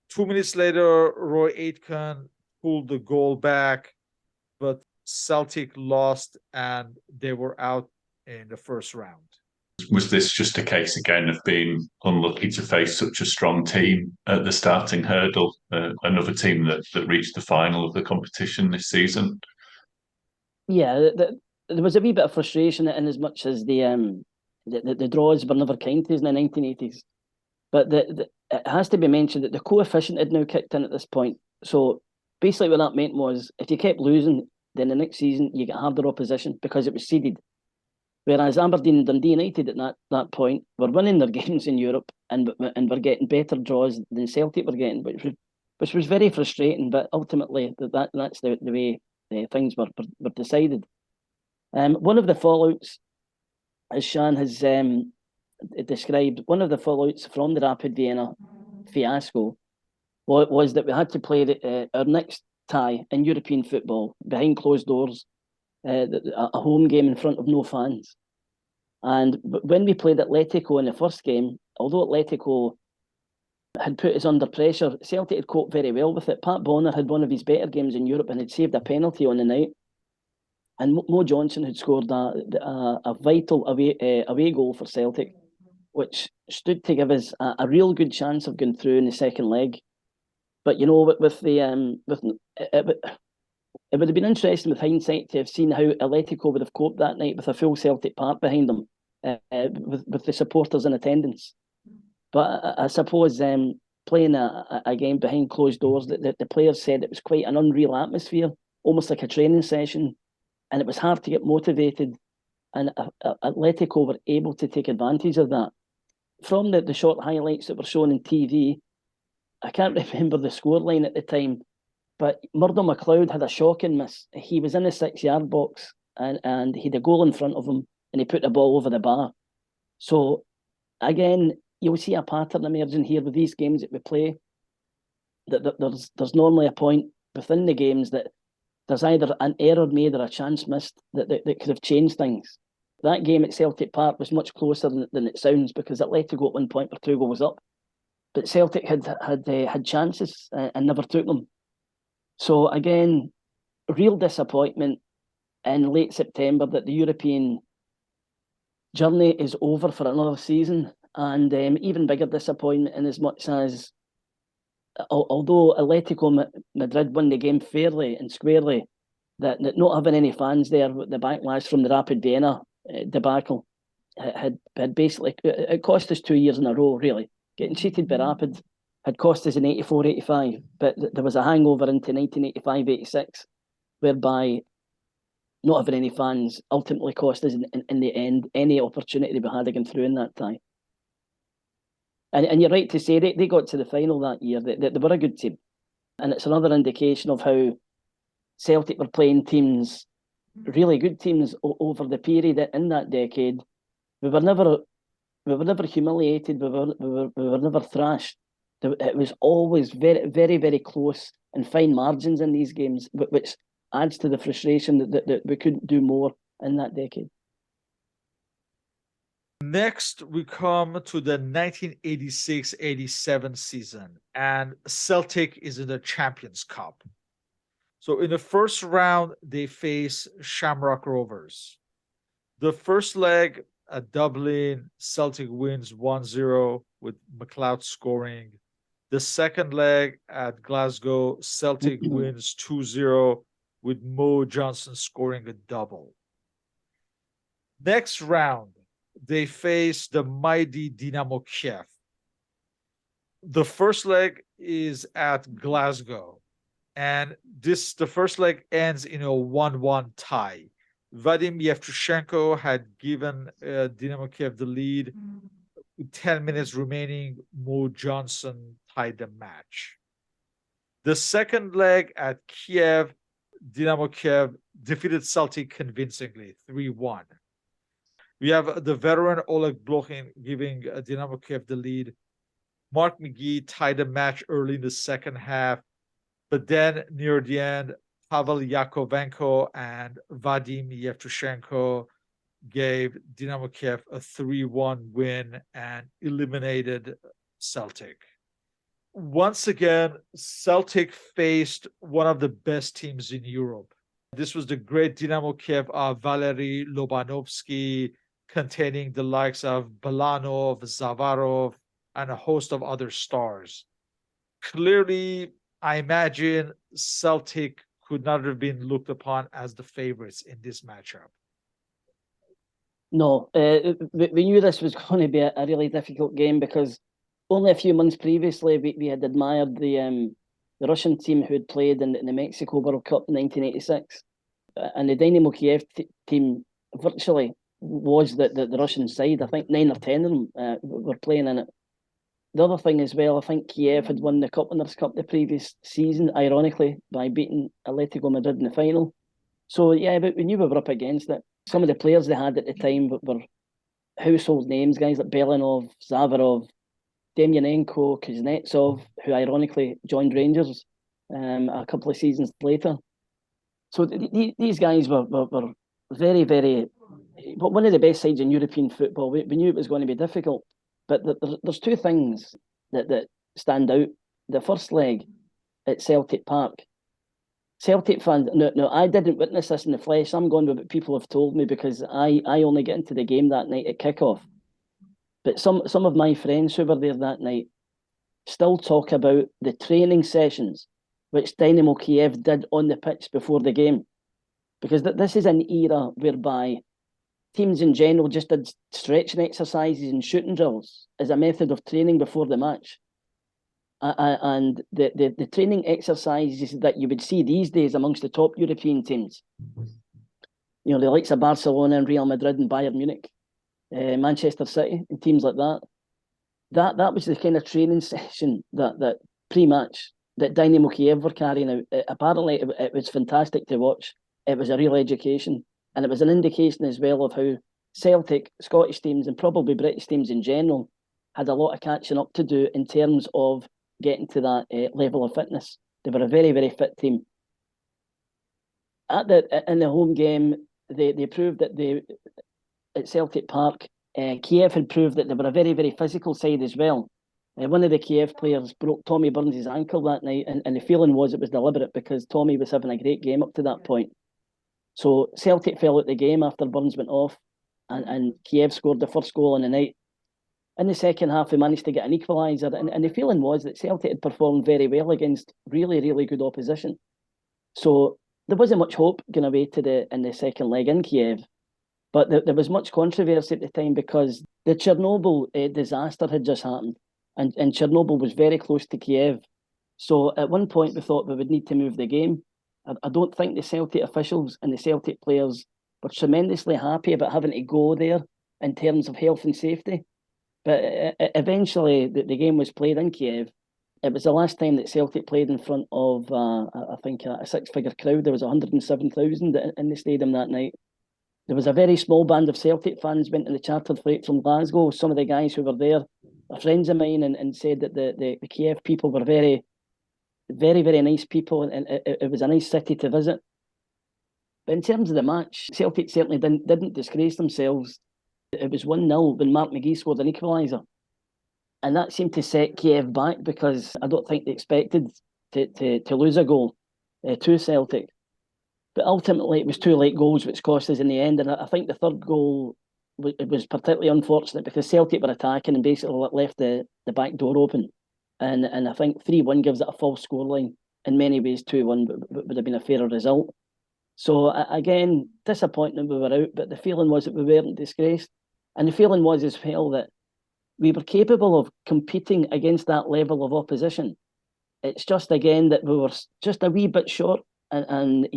2 minutes later, Roy Aitken pulled the goal back, but Celtic lost and they were out in the first round. Was this just a case again of being unlucky to face such a strong team at the starting hurdle, another team that reached the final of the competition this season? Yeah, there was a wee bit of frustration in as much as the draws were never kind to us in the 1980s. But it has to be mentioned that the coefficient had now kicked in at this point. So basically what that meant was, if you kept losing, then the next season you get harder opposition because it was seeded. Whereas Aberdeen and Dundee United at that point were winning their games in Europe and were getting better draws than Celtic were getting, which was very frustrating. But ultimately, that's the way things were decided. One of the fallouts, as Shan has described, one of the fallouts from the Rapid Vienna fiasco was that we had to play our next tie in European football behind closed doors, a home game in front of no fans. And when we played Atletico in the first game, although Atletico had put us under pressure, Celtic had coped very well with it. Pat Bonner had one of his better games in Europe and had saved a penalty on the night. And Mo Johnson had scored a vital away goal for Celtic, which stood to give us a real good chance of going through in the second leg. But it would have been interesting with hindsight to have seen how Atletico would have coped that night with a full Celtic park behind them. with the supporters in attendance. But I suppose playing a game behind closed doors, that the players said it was quite an unreal atmosphere, almost like a training session, and it was hard to get motivated. And Atletico were able to take advantage of that. From the short highlights that were shown on TV, I can't remember the scoreline at the time, but Murdo McLeod had a shocking miss. He was in the 6-yard box and he had a goal in front of him and he put the ball over the bar. So, again, you'll see a pattern emerging here with these games that we play. That there's normally a point within the games that there's either an error made or a chance missed that could have changed things. That game at Celtic Park was much closer than it sounds, because Atletico at one point were 2 goals up, but Celtic had chances and never took them. So again, real disappointment in late September that the European journey is over for another season, and even bigger disappointment in as much as, although Atletico Madrid won the game fairly and squarely, that not having any fans there, the backlash from the Rapid Vienna debacle had basically, it cost us 2 years in a row, really. Getting cheated by Rapid had cost us in 84-85, but there was a hangover into 1985-86, whereby not having any fans ultimately cost us in the end any opportunity we had again through in that tie. And you're right to say they got to the final that year. They were a good team. And it's another indication of how Celtic were playing teams, really good teams, over the period in that decade. We were never humiliated. We were never thrashed. It was always very, very, very close and fine margins in these games, which adds to the frustration that we couldn't do more in that decade. Next, we come to the 1986-87 season, and Celtic is in the Champions Cup. So in the first round, they face Shamrock Rovers. The first leg at Dublin, Celtic wins 1-0 with McLeod scoring. The second leg at Glasgow, Celtic wins 2-0 with Mo Johnson scoring a double. Next round, they face the mighty Dynamo Kiev. The first leg is at Glasgow, and the first leg ends in a 1-1 tie. Vadim Yevtushenko had given Dynamo Kiev the lead. With 10 minutes remaining, Mo Johnson tied the match. The second leg at Kiev, Dynamo Kiev defeated Celtic convincingly, 3-1. We have the veteran Oleg Blokhin giving Dynamo Kiev the lead. Mark McGee tied the match early in the second half, but then near the end, Pavel Yakovenko and Vadim Yevtushenko gave Dynamo Kiev a 3-1 win and eliminated Celtic. Once again, Celtic faced one of the best teams in Europe. This was the great Dynamo Kiev of Valery Lobanovsky, containing the likes of Belanov, Zavarov, and a host of other stars. Clearly, I imagine Celtic could not have been looked upon as the favorites in this matchup. No, we knew this was going to be a really difficult game, because only a few months previously we had admired the Russian team who had played in the Mexico World Cup in 1986. And the Dynamo Kiev team virtually was the Russian side. I think 9 or 10 of them were playing in it. The other thing as well, I think Kiev had won the Cup Winners' Cup the previous season, ironically, by beating Atletico Madrid in the final. So, yeah, but we knew we were up against it. Some of the players they had at the time were household names, guys like Belanov, Zavarov, Demyanenko, Kuznetsov, who ironically joined Rangers a couple of seasons later. So these guys were very, very, one of the best sides in European football. We knew it was going to be difficult, but there's two things that stand out. The first leg at Celtic Park, Celtic fans. No, I didn't witness this in the flesh. I'm going with what people have told me, because I only get into the game that night at kickoff. But some of my friends who were there that night still talk about the training sessions which Dynamo Kiev did on the pitch before the game. Because this is an era whereby teams in general just did stretching exercises and shooting drills as a method of training before the match. And the training exercises that you would see these days amongst the top European teams, the likes of Barcelona and Real Madrid and Bayern Munich, Manchester City and teams like that, that was the kind of training session that pre-match that Dynamo Kiev were carrying out. Apparently, it was fantastic to watch. It was a real education, and it was an indication as well of how Celtic, Scottish teams, and probably British teams in general had a lot of catching up to do in terms of getting to that level of fitness. They were a very, very fit team. In the home game, they proved that at Celtic Park, Kiev had proved that they were a very, very physical side as well. One of the Kiev players broke Tommy Burns' ankle that night, and the feeling was it was deliberate because Tommy was having a great game up to that point. So Celtic fell out the game after Burns went off, and Kiev scored the first goal in the night. In the second half, we managed to get an equaliser, and the feeling was that Celtic had performed very well against really, really good opposition. So there wasn't much hope going away in the second leg in Kiev. But there was much controversy at the time because the Chernobyl disaster had just happened, and Chernobyl was very close to Kiev. So at one point we thought we would need to move the game. I don't think the Celtic officials and the Celtic players were tremendously happy about having to go there in terms of health and safety. But eventually the game was played in Kiev. It was the last time that Celtic played in front of, I think, a six-figure crowd. There was 107,000 in the stadium that night. There was a very small band of Celtic fans went in the chartered flight from Glasgow. Some of the guys who were there are friends of mine and said that the Kiev people were very, very, very nice people, and it was a nice city to visit. But in terms of the match, Celtic certainly didn't disgrace themselves. It was 1-0 when Mark McGee scored an equaliser. And that seemed to set Kiev back because I don't think they expected to lose a goal to Celtic. But ultimately, it was two late goals which cost us in the end. And I think the third goal was particularly unfortunate because Celtic were attacking and basically left the back door open. And I think 3-1 gives it a false scoreline. In many ways, 2-1 would have been a fairer result. So again, disappointing we were out, but the feeling was that we weren't disgraced. And the feeling was as well that we were capable of competing against that level of opposition. It's just, again, that we were just a wee bit short. And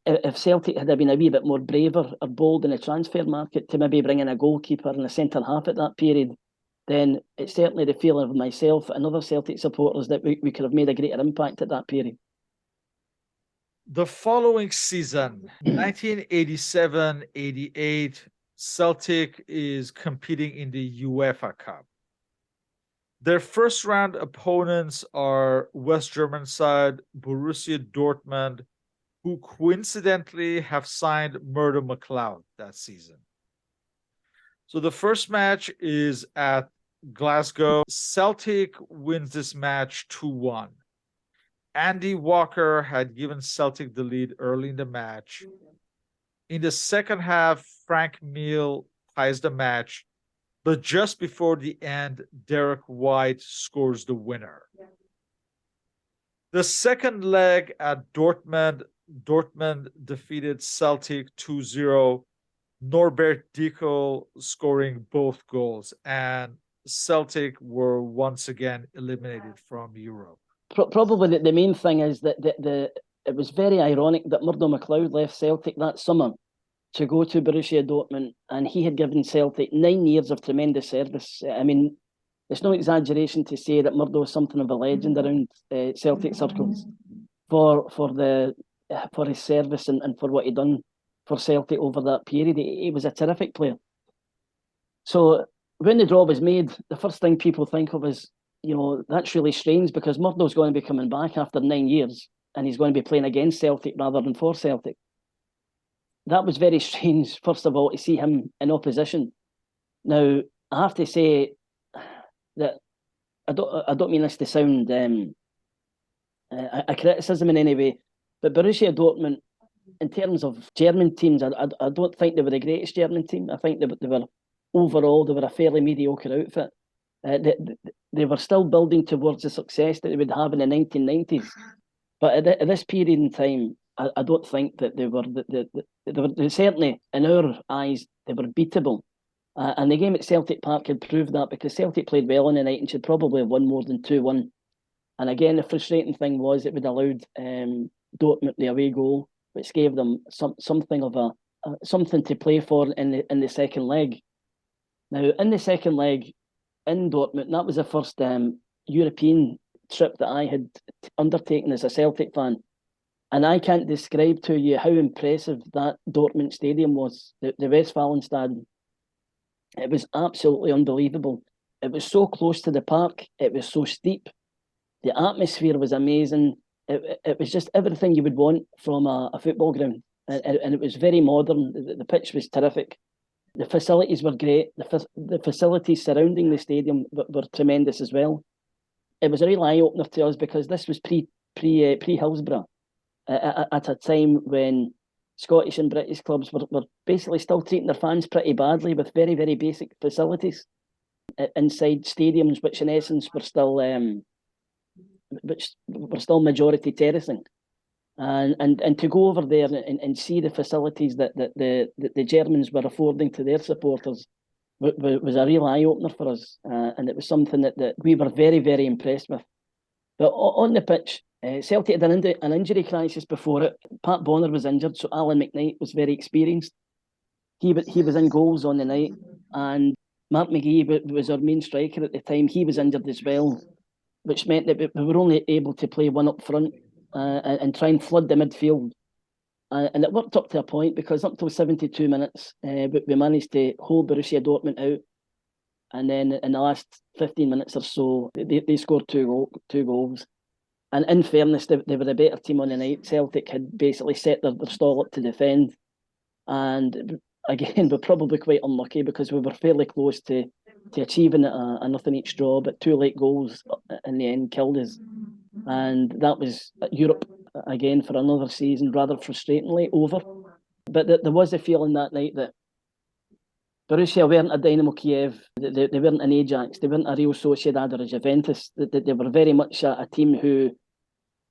if Celtic had been a wee bit more braver or bold in the transfer market to maybe bring in a goalkeeper and a centre-half at that period, then it's certainly the feeling of myself and other Celtic supporters that we could have made a greater impact at that period. The following season, 1987-88, Celtic is competing in the UEFA Cup. Their first round opponents are West German side Borussia Dortmund, who coincidentally have signed Murdo McLeod that season. So the first match is at Glasgow. Celtic wins this match 2-1. Andy Walker had given Celtic the lead early in the match. In the second half, Frank Meal ties the match, but just before the end, Derek White scores the winner. The second leg at Dortmund defeated Celtic 2-0, Norbert Dickel scoring both goals, and Celtic were once again eliminated from Europe. Probably the main thing is that it was very ironic that Murdo McLeod left Celtic that summer to go to Borussia Dortmund, and he had given Celtic 9 years of tremendous service. I mean, it's no exaggeration to say that Murdo is something of a legend around Celtic circles for his service and for what he'd done for Celtic over that period. He was a terrific player. So when the draw was made, the first thing people think of is, that's really strange because Murdo's going to be coming back after 9 years and he's going to be playing against Celtic rather than for Celtic. That was very strange, first of all, to see him in opposition. Now, I have to say that I don't mean this to sound a criticism in any way, but Borussia Dortmund, in terms of German teams, I don't think they were the greatest German team. I think they were overall, they were a fairly mediocre outfit. They were still building towards the success that they would have in the 1990s. But at this period in time, I don't think that they were they certainly, in our eyes, they were beatable. And the game at Celtic Park had proved that, because Celtic played well on the night and should probably have won more than 2-1. And again, the frustrating thing was it would allowed Dortmund the away goal, which gave them something of something to play for in the second leg. Now, in the second leg in Dortmund, that was the first European trip that I had undertaken as a Celtic fan. And I can't describe to you how impressive that Dortmund stadium was, the Westfalenstadion. It was absolutely unbelievable. It was so close to the park. It was so steep. The atmosphere was amazing. It was just everything you would want from a football ground. And it was very modern. The pitch was terrific. The facilities were great. The facilities surrounding the stadium were tremendous as well. It was a real eye-opener to us, because this was pre-Hillsborough, at a time when Scottish and British clubs were basically still treating their fans pretty badly, with very, very basic facilities inside stadiums, which in essence were still majority terracing. And to go over there and see the facilities that the Germans were affording to their supporters was a real eye-opener for us, and it was something that we were very, very impressed with. But on the pitch, Celtic had an injury crisis before it. Pat Bonner was injured, so Alan McKnight was very experienced. He was in goals on the night, and Mark McGee was our main striker at the time. He was injured as well, which meant that we were only able to play one up front and try and flood the midfield. And it worked up to a point, because up to 72 minutes, we managed to hold Borussia Dortmund out. And then in the last 15 minutes or so, they scored two goals. And in fairness, they were a better team on the night. Celtic had basically set their stall up to defend. And again, we're probably quite unlucky, because we were fairly close to achieving a nothing each draw, but 2 late goals in the end killed us. And that was Europe again for another season, rather frustratingly over. But there was a feeling that night that Borussia weren't a Dynamo Kiev, they weren't an Ajax, they weren't a Real Sociedad or a Juventus. They were very much a team who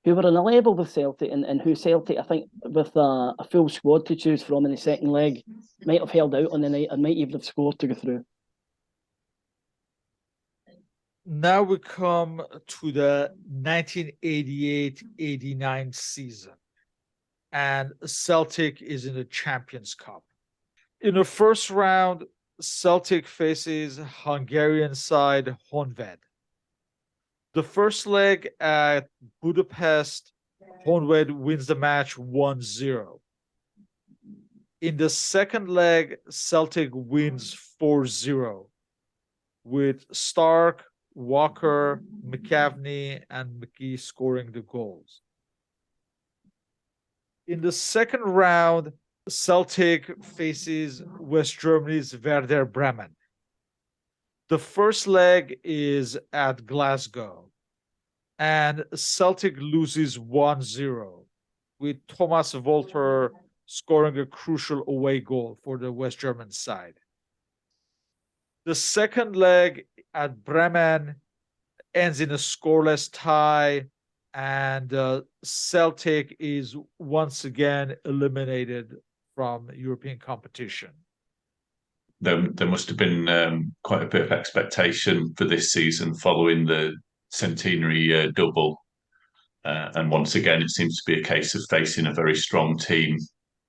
were on a level with Celtic, and who Celtic, I think, with a full squad to choose from in the second leg, might have held out on the night and might even have scored to go through. Now we come to the 1988-89 season, and Celtic is in the Champions Cup. In the first round, Celtic faces Hungarian side Honvéd. The first leg at Budapest, Honvéd wins the match 1-0. In the second leg, Celtic wins 4-0, with Stark, Walker, McCavney, and McGee scoring the goals. In the second round, Celtic faces West Germany's Werder Bremen. The first leg is at Glasgow, and Celtic loses 1-0, with Thomas Wolter scoring a crucial away goal for the West German side. The second leg at Bremen ends in a scoreless tie, and Celtic is once again eliminated from European competition. There must have been quite a bit of expectation for this season following the centenary double. And once again, it seems to be a case of facing a very strong team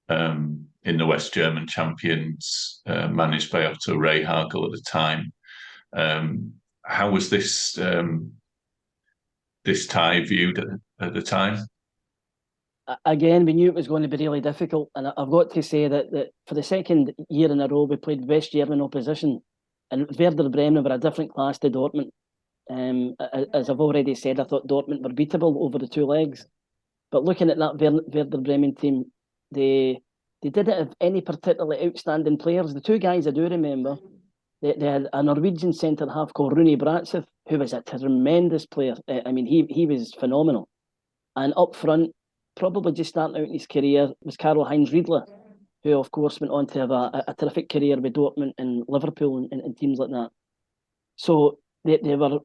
in the West German champions, managed by Otto Rehhagel at the time. How was this tie viewed at the time? Again, we knew it was going to be really difficult, and I've got to say that for the second year in a row, we played West German opposition, and Werder Bremen were a different class to Dortmund. As I've already said, I thought Dortmund were beatable over the 2 legs, but looking at that Werder Bremen team, they didn't have any particularly outstanding players. The 2 guys I do remember, they had a Norwegian centre half called Rune Bratseth, who was a tremendous player. I mean, he was phenomenal, and up front, probably just starting out in his career, was Karl-Heinz Riedle, who of course went on to have a terrific career with Dortmund and Liverpool and teams like that. So they were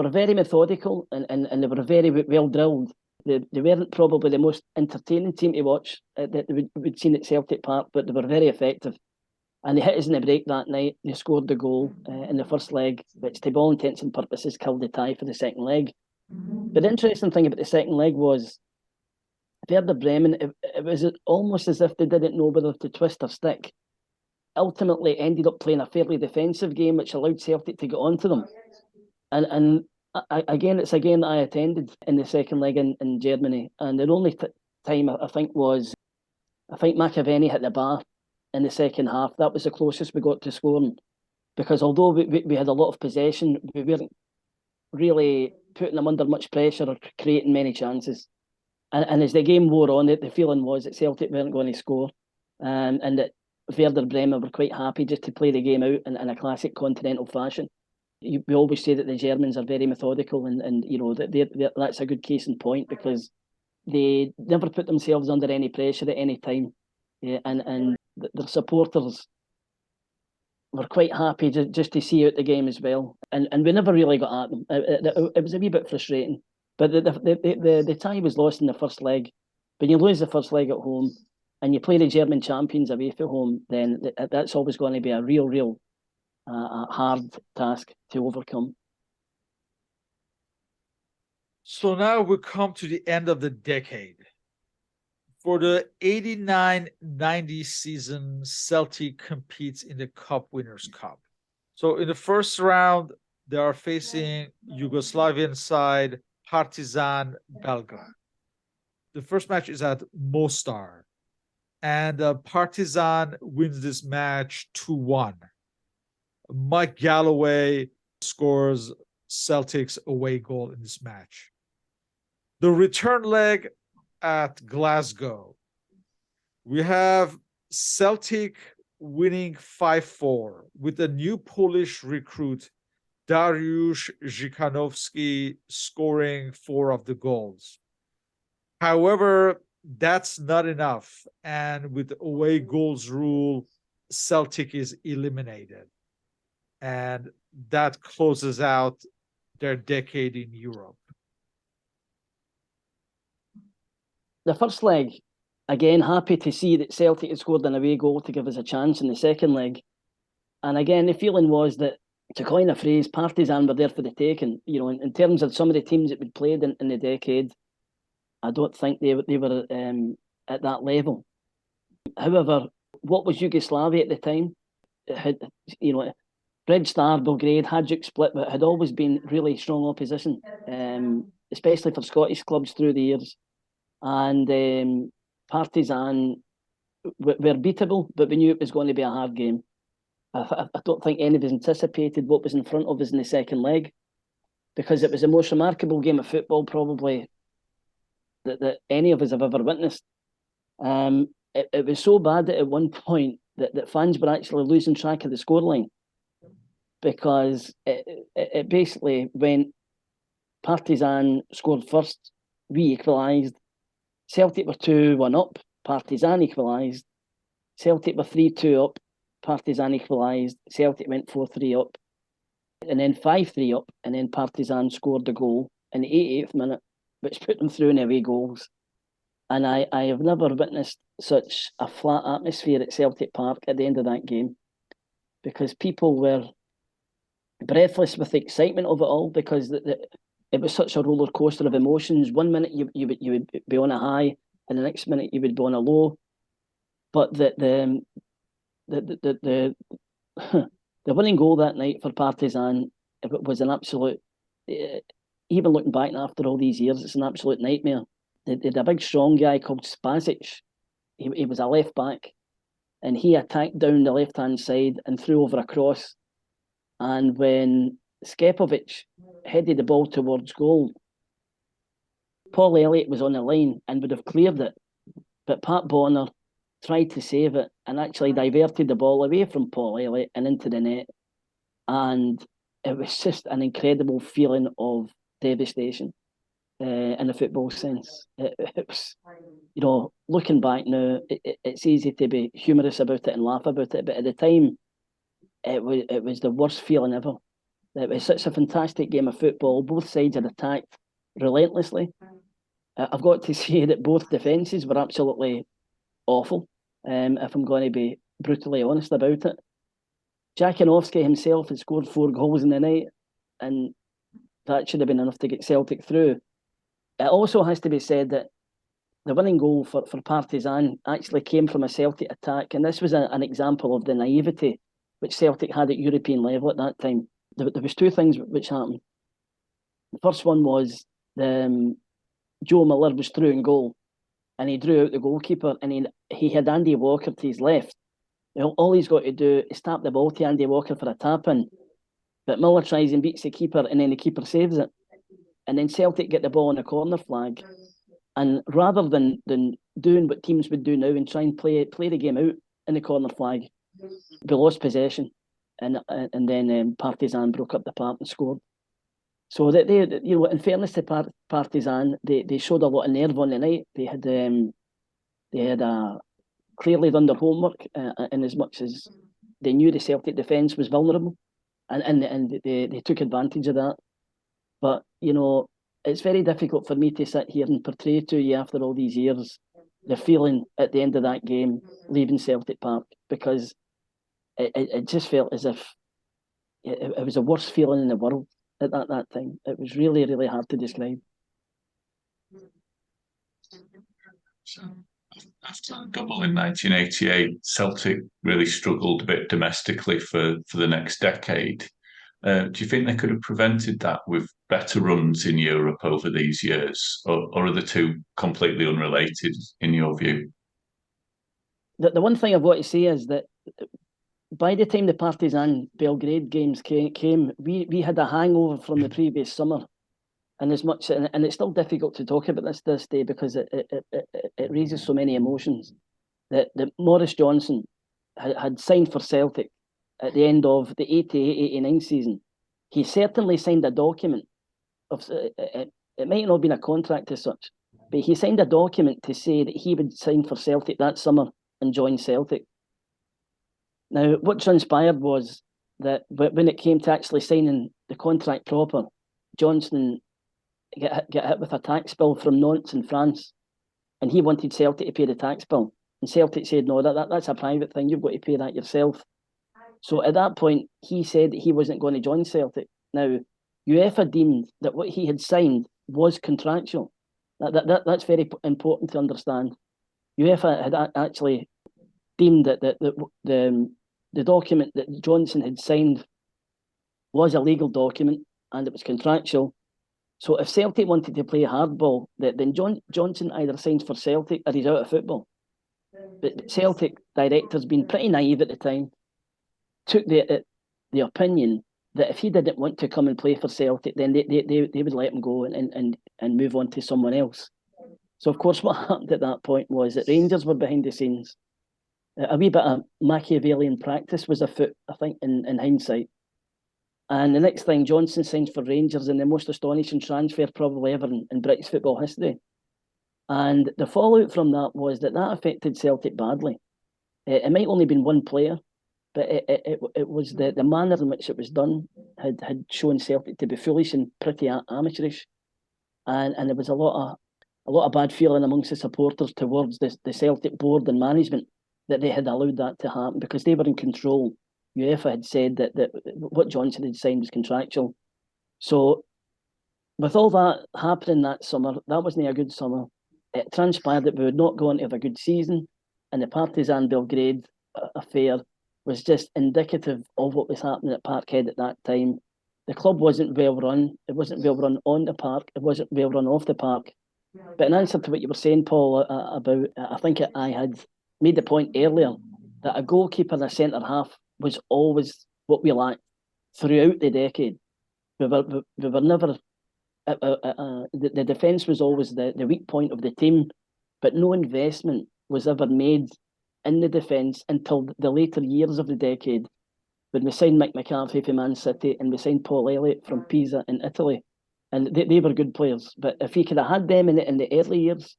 very methodical and they were very well drilled. They weren't probably the most entertaining team to watch that we'd seen at Celtic Park, but they were very effective. And they hit us in the break that night. They scored the goal in the first leg, which to all intents and purposes killed the tie for the second leg. But the interesting thing about the second leg was Werder Bremen, it was almost as if they didn't know whether to twist or stick. Ultimately ended up playing a fairly defensive game, which allowed Celtic to get onto them. And again, it's a game that I attended in the second leg in Germany. And the only time I think McAvenny hit the bar in the second half. That was the closest we got to scoring. Because although we had a lot of possession, we weren't really putting them under much pressure or creating many chances. And as the game wore on, the feeling was that Celtic weren't going to score, and that Werder Bremen were quite happy just to play the game out in a classic continental fashion. We always say that the Germans are very methodical, and you know that's a good case in point, because they never put themselves under any pressure at any time, and their supporters were quite happy just to see out the game as well, and we never really got at them. It was a wee bit frustrating. But the tie was lost in the first leg. When you lose the first leg at home and you play the German champions away from home, then that's always going to be a real hard task to overcome. So now we come to the end of the decade. For the 89-90 season, Celtic competes in the Cup Winners' Cup. So in the first round, they are facing Yugoslavian side Partizan Belgrade. The first match is at Mostar, and Partizan wins this match 2-1. Mike Galloway scores Celtic's away goal in this match. The return leg at Glasgow, we have Celtic winning 5-4 with a new Polish recruit, Dariusz Zdzikanowski, scoring 4 of the goals. However, that's not enough. And with the away goals rule, Celtic is eliminated. And that closes out their decade in Europe. The first leg, again, happy to see that Celtic had scored an away goal to give us a chance in the second leg. And again, the feeling was that, to coin a phrase, Partizan were there for the taking. You know, in terms of some of the teams that we'd played in the decade, I don't think they were at that level. However, what was Yugoslavia at the time? It had, you know, Red Star, Belgrade, Hajduk Split, but had always been really strong opposition, especially for Scottish clubs through the years. And Partizan were beatable, but we knew it was going to be a hard game. I don't think any of us anticipated what was in front of us in the second leg, because it was the most remarkable game of football probably that any of us have ever witnessed. It was so bad that at one point that fans were actually losing track of the scoreline, because it basically went Partizan scored first, we equalised, Celtic were 2-1 up, Partizan equalised, Celtic were 3-2 up, Partizan equalised, Celtic went 4-3 up, and then 5-3 up, and then Partizan scored the goal in the 88th minute, which put them through in away goals. And I have never witnessed such a flat atmosphere at Celtic Park at the end of that game, because people were breathless with the excitement of it all, because it was such a roller coaster of emotions. 1 minute you would be on a high, and the next minute you would be on a low. But the winning goal that night for Partizan, it was an absolute. Even looking back after all these years, it's an absolute nightmare. They had a big strong guy called Spasic. He was a left back, and he attacked down the left hand side and threw over a cross. And when Skepovic headed the ball towards goal, Paul Elliott was on the line and would have cleared it, but Pat Bonner tried to save it and actually diverted the ball away from Paul Elliott and into the net. And it was just an incredible feeling of devastation in a football sense. It was, you know, looking back now, it's easy to be humorous about it and laugh about it, but at the time, it was the worst feeling ever. It was such a fantastic game of football. Both sides had attacked relentlessly. I've got to say that both defences were absolutely awful, if I'm going to be brutally honest about it. Jakinowski himself had scored 4 goals in the night, and that should have been enough to get Celtic through. It also has to be said that the winning goal for Partizan actually came from a Celtic attack, and this was an example of the naivety which Celtic had at European level at that time. There was 2 things which happened. The first one was Joe Miller was through in goal, and he drew out the goalkeeper, and he had Andy Walker to his left. All he's got to do is tap the ball to Andy Walker for a tap-in, but Miller tries and beats the keeper, and then the keeper saves it. And then Celtic get the ball on the corner flag, and rather than doing what teams would do now and try and play the game out in the corner flag, we lost possession, and then Partizan broke up the park and scored. So that they, in fairness to Partizan, they showed a lot of nerve on the night. They had clearly done their homework, in as much as they knew the Celtic defence was vulnerable, and they took advantage of that. But it's very difficult for me to sit here and portray to you after all these years the feeling at the end of that game leaving Celtic Park, because it just felt as if it was the worst feeling in the world at that time. It was really, really hard to describe. So after the double in 1988, Celtic really struggled a bit domestically for the next decade. Do you think they could have prevented that with better runs in Europe over these years, or are the 2 completely unrelated in your view? The one thing I've got to say is that by the time the Partizan Belgrade games came, we had a hangover from the previous summer, and it's still difficult to talk about this day because it raises so many emotions. That Maurice Johnson had signed for Celtic at the end of the 88-89 season. He certainly signed a document of it might not have been a contract as such, but he signed a document to say that he would sign for Celtic that summer and join Celtic. Now, what transpired was that when it came to actually signing the contract proper, Johnson get hit with a tax bill from Nantes in France, and he wanted Celtic to pay the tax bill. And Celtic said, no, that's a private thing, you've got to pay that yourself. So at that point, he said that he wasn't going to join Celtic. Now, UEFA deemed that what he had signed was contractual. That's very important to understand. UEFA had actually deemed that the document that Johnson had signed was a legal document and it was contractual. So if Celtic wanted to play hardball, then Johnson either signs for Celtic or he's out of football. But Celtic directors, being pretty naive at the time, took the opinion that if he didn't want to come and play for Celtic, then they would let him go and move on to someone else. So, of course, what happened at that point was that Rangers were behind the scenes. A wee bit of Machiavellian practice was afoot, I think, in hindsight. And the next thing, Johnson signs for Rangers in the most astonishing transfer probably ever in British football history. And the fallout from that was that affected Celtic badly. It might only been one player, but it was the manner in which it was done had shown Celtic to be foolish and pretty amateurish. And there was a lot of bad feeling amongst the supporters towards the Celtic board and management that they had allowed that to happen because they were in control. UEFA had said that what Johnson had signed was contractual. So with all that happening that summer, that wasn't a good summer. It transpired that we would not go on to have a good season, and the Partizan Belgrade affair was just indicative of what was happening at Parkhead at that time. The club wasn't well run. It wasn't well run on the park. It wasn't well run off the park. But in answer to what you were saying, Paul, about, I think I had made the point earlier that a goalkeeper and a centre half was always what we lacked throughout the decade. We were never. The defence was always the weak point of the team, but no investment was ever made in the defence until the later years of the decade, when we signed Mick McCarthy from Man City and we signed Paul Elliott from Pisa in Italy, and they were good players. But if he could have had them in the early years,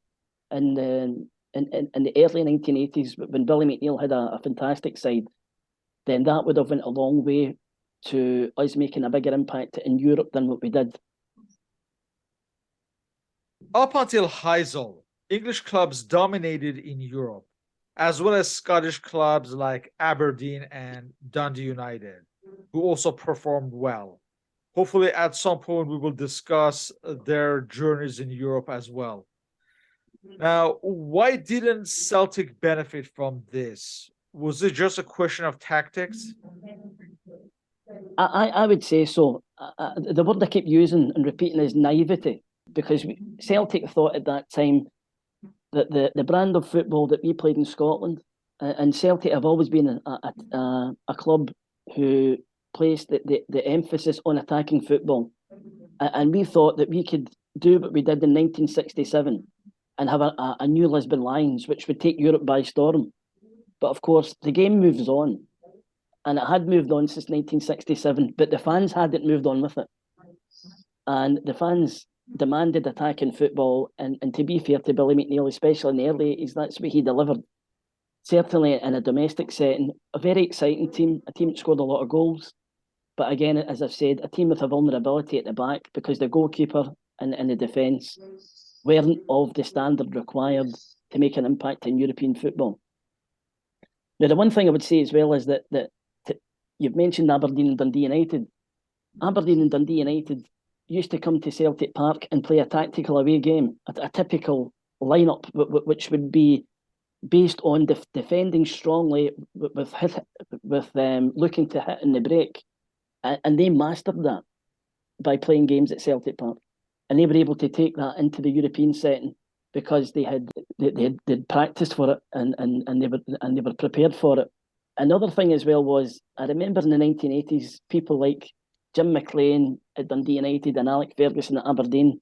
in the early 1980s, when Billy McNeil had a fantastic side, then that would have went a long way to us making a bigger impact in Europe than what we did. Up until Heysel, English clubs dominated in Europe, as well as Scottish clubs like Aberdeen and Dundee United, who also performed well. Hopefully, at some point, we will discuss their journeys in Europe as well. Now, why didn't Celtic benefit from this? Was it just a question of tactics? I would say so. The word I keep using and repeating is naivety, because Celtic thought at that time that the brand of football that we played in Scotland, and Celtic have always been a club who placed the emphasis on attacking football. And we thought that we could do what we did in 1967 and have a new Lisbon Lions, which would take Europe by storm. But of course, the game moves on. And it had moved on since 1967, but the fans hadn't moved on with it. And the fans demanded attacking football. And to be fair to Billy McNeill, especially in the early 80s, that's what he delivered. Certainly in a domestic setting, a very exciting team, a team that scored a lot of goals. But again, as I've said, a team with a vulnerability at the back because the goalkeeper and the defence weren't of the standard required to make an impact in European football. Now, the one thing I would say as well is that you've mentioned Aberdeen and Dundee United. Aberdeen and Dundee United used to come to Celtic Park and play a tactical away game, a typical lineup, which would be based on defending strongly with looking to hit in the break. And they mastered that by playing games at Celtic Park. And they were able to take that into the European setting because they'd practiced for it and they were prepared for it. Another thing as well was, I remember in the 1980s, people like Jim McLean at Dundee United and Alec Ferguson at Aberdeen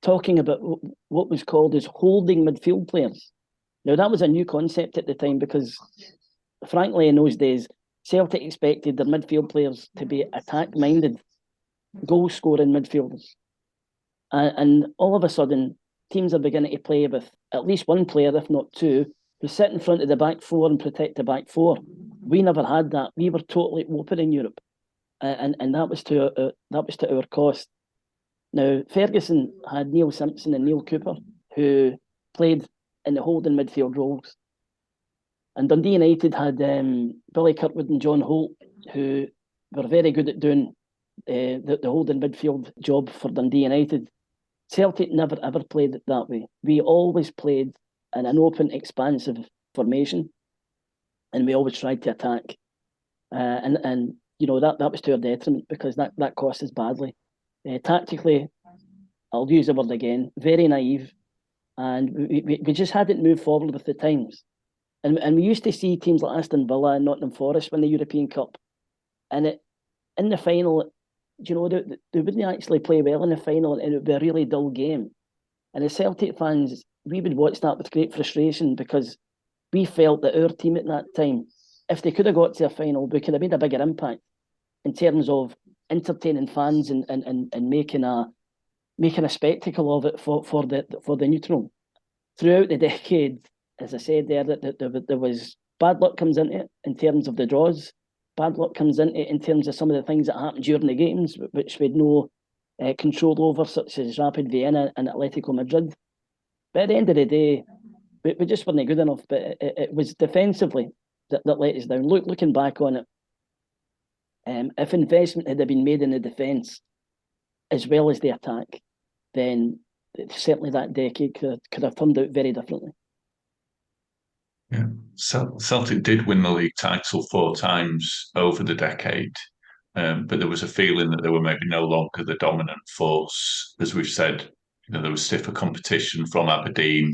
talking about what was called as holding midfield players. Now, that was a new concept at the time because, frankly, in those days, Celtic expected their midfield players to be attack-minded, goal-scoring midfielders. And all of a sudden, teams are beginning to play with at least one player, if not two, who sit in front of the back four and protect the back four. We never had that. We were totally open in Europe, and that was to our cost. Now, Ferguson had Neil Simpson and Neil Cooper, who played in the holding midfield roles. And Dundee United had Billy Kirkwood and John Holt, who were very good at doing the holding midfield job for Dundee United. Celtic never ever played it that way. We always played in an open, expansive formation, and we always tried to attack. And you know that was to our detriment because that cost us badly. Tactically, I'll use the word again, very naive, and we just hadn't moved forward with the times. And we used to see teams like Aston Villa and Nottingham Forest win the European Cup, and in the final, you know, they wouldn't actually play well in the final, and it would be a really dull game. And as Celtic fans, we would watch that with great frustration because we felt that our team at that time, if they could have got to a final, we could have made a bigger impact in terms of entertaining fans and making a spectacle of it for the neutral. Throughout the decade, as I said there, that there was bad luck comes into it in terms of the draws. Bad luck comes into it in terms of some of the things that happened during the games, which we had no control over, such as Rapid Vienna and Atletico Madrid. But at the end of the day, we just weren't good enough. But it was defensively that let us down. Looking back on it, if investment had been made in the defence as well as the attack, then certainly that decade could have turned out very differently. Yeah, Celtic did win the league title 4 times over the decade, but there was a feeling that they were maybe no longer the dominant force. As we've said, you know, there was stiffer competition from Aberdeen,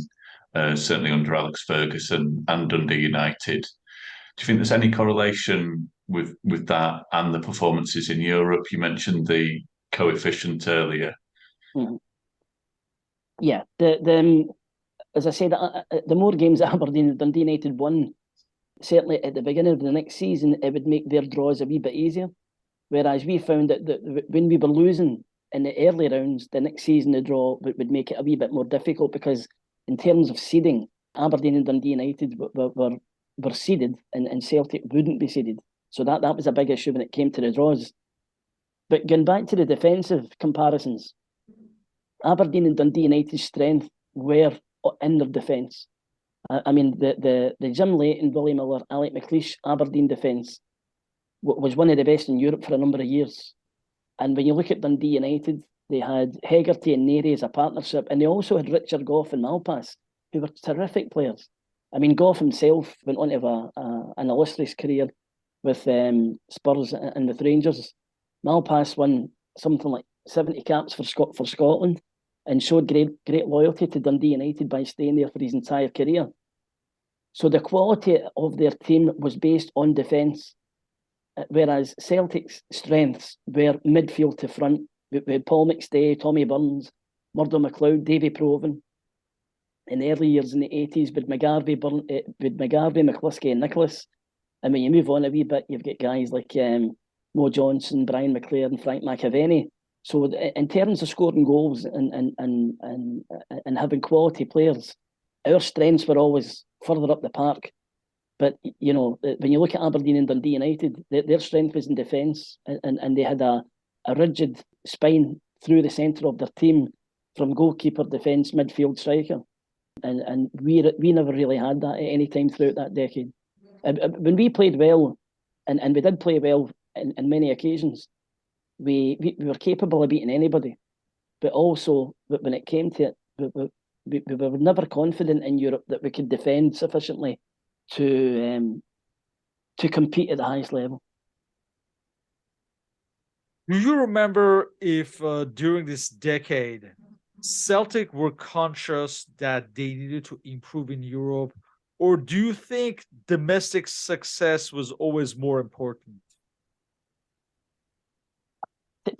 certainly under Alex Ferguson and Dundee United. Do you think there's any correlation with that and the performances in Europe? You mentioned the coefficient earlier. Mm-hmm. Yeah, as I said, the more games that Aberdeen and Dundee United won, certainly at the beginning of the next season, it would make their draws a wee bit easier. Whereas we found that when we were losing in the early rounds, the next season the draw would make it a wee bit more difficult because in terms of seeding, Aberdeen and Dundee United were seeded and Celtic wouldn't be seeded. So that was a big issue when it came to the draws. But going back to the defensive comparisons, Aberdeen and Dundee United's strength were in their defence. I mean, the Jim Leighton, Willie Miller, Alec McLeish Aberdeen defence was one of the best in Europe for a number of years. And when you look at Dundee United, they had Hegarty and Neary as a partnership, and they also had Richard Gough and Malpass, who were terrific players. I mean, Gough himself went on to have an illustrious career with Spurs and with Rangers. Malpass won something like 70 caps for Scotland and showed great loyalty to Dundee United by staying there for his entire career. So the quality of their team was based on defence, whereas Celtic's strengths were midfield to front. We had Paul McStay, Tommy Burns, Murdo MacLeod, Davy Provan. In the early years in the 80s, with McGarvey, McCluskey and Nicholas. And when you move on a wee bit, you've got guys like Mo Johnson, Brian McClare and Frank McAvenny. So in terms of scoring goals and having quality players, our strengths were always further up the park. But, you know, when you look at Aberdeen and Dundee United, their strength was in defence, and they had a rigid spine through the centre of their team from goalkeeper, defence, midfield, striker. And we never really had that at any time throughout that decade. When we played well, and we did play well in many occasions, we were capable of beating anybody. But also, when it came to it, we were never confident in Europe that we could defend sufficiently to compete at the highest level. Do you remember if during this decade, Celtic were conscious that they needed to improve in Europe, or do you think domestic success was always more important?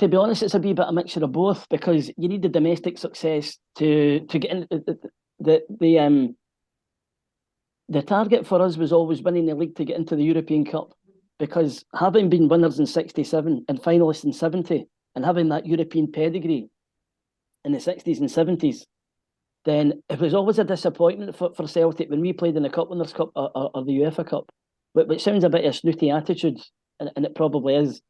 To be honest, it's a wee bit a mixture of both, because you need the domestic success to get in. The target for us was always winning the league to get into the European Cup, because having been winners in 67 and finalists in 70 and having that European pedigree in the 60s and 70s, then it was always a disappointment for Celtic when we played in the Cup Winners' Cup or the UEFA Cup, which sounds a bit of a snooty attitude, and it probably is.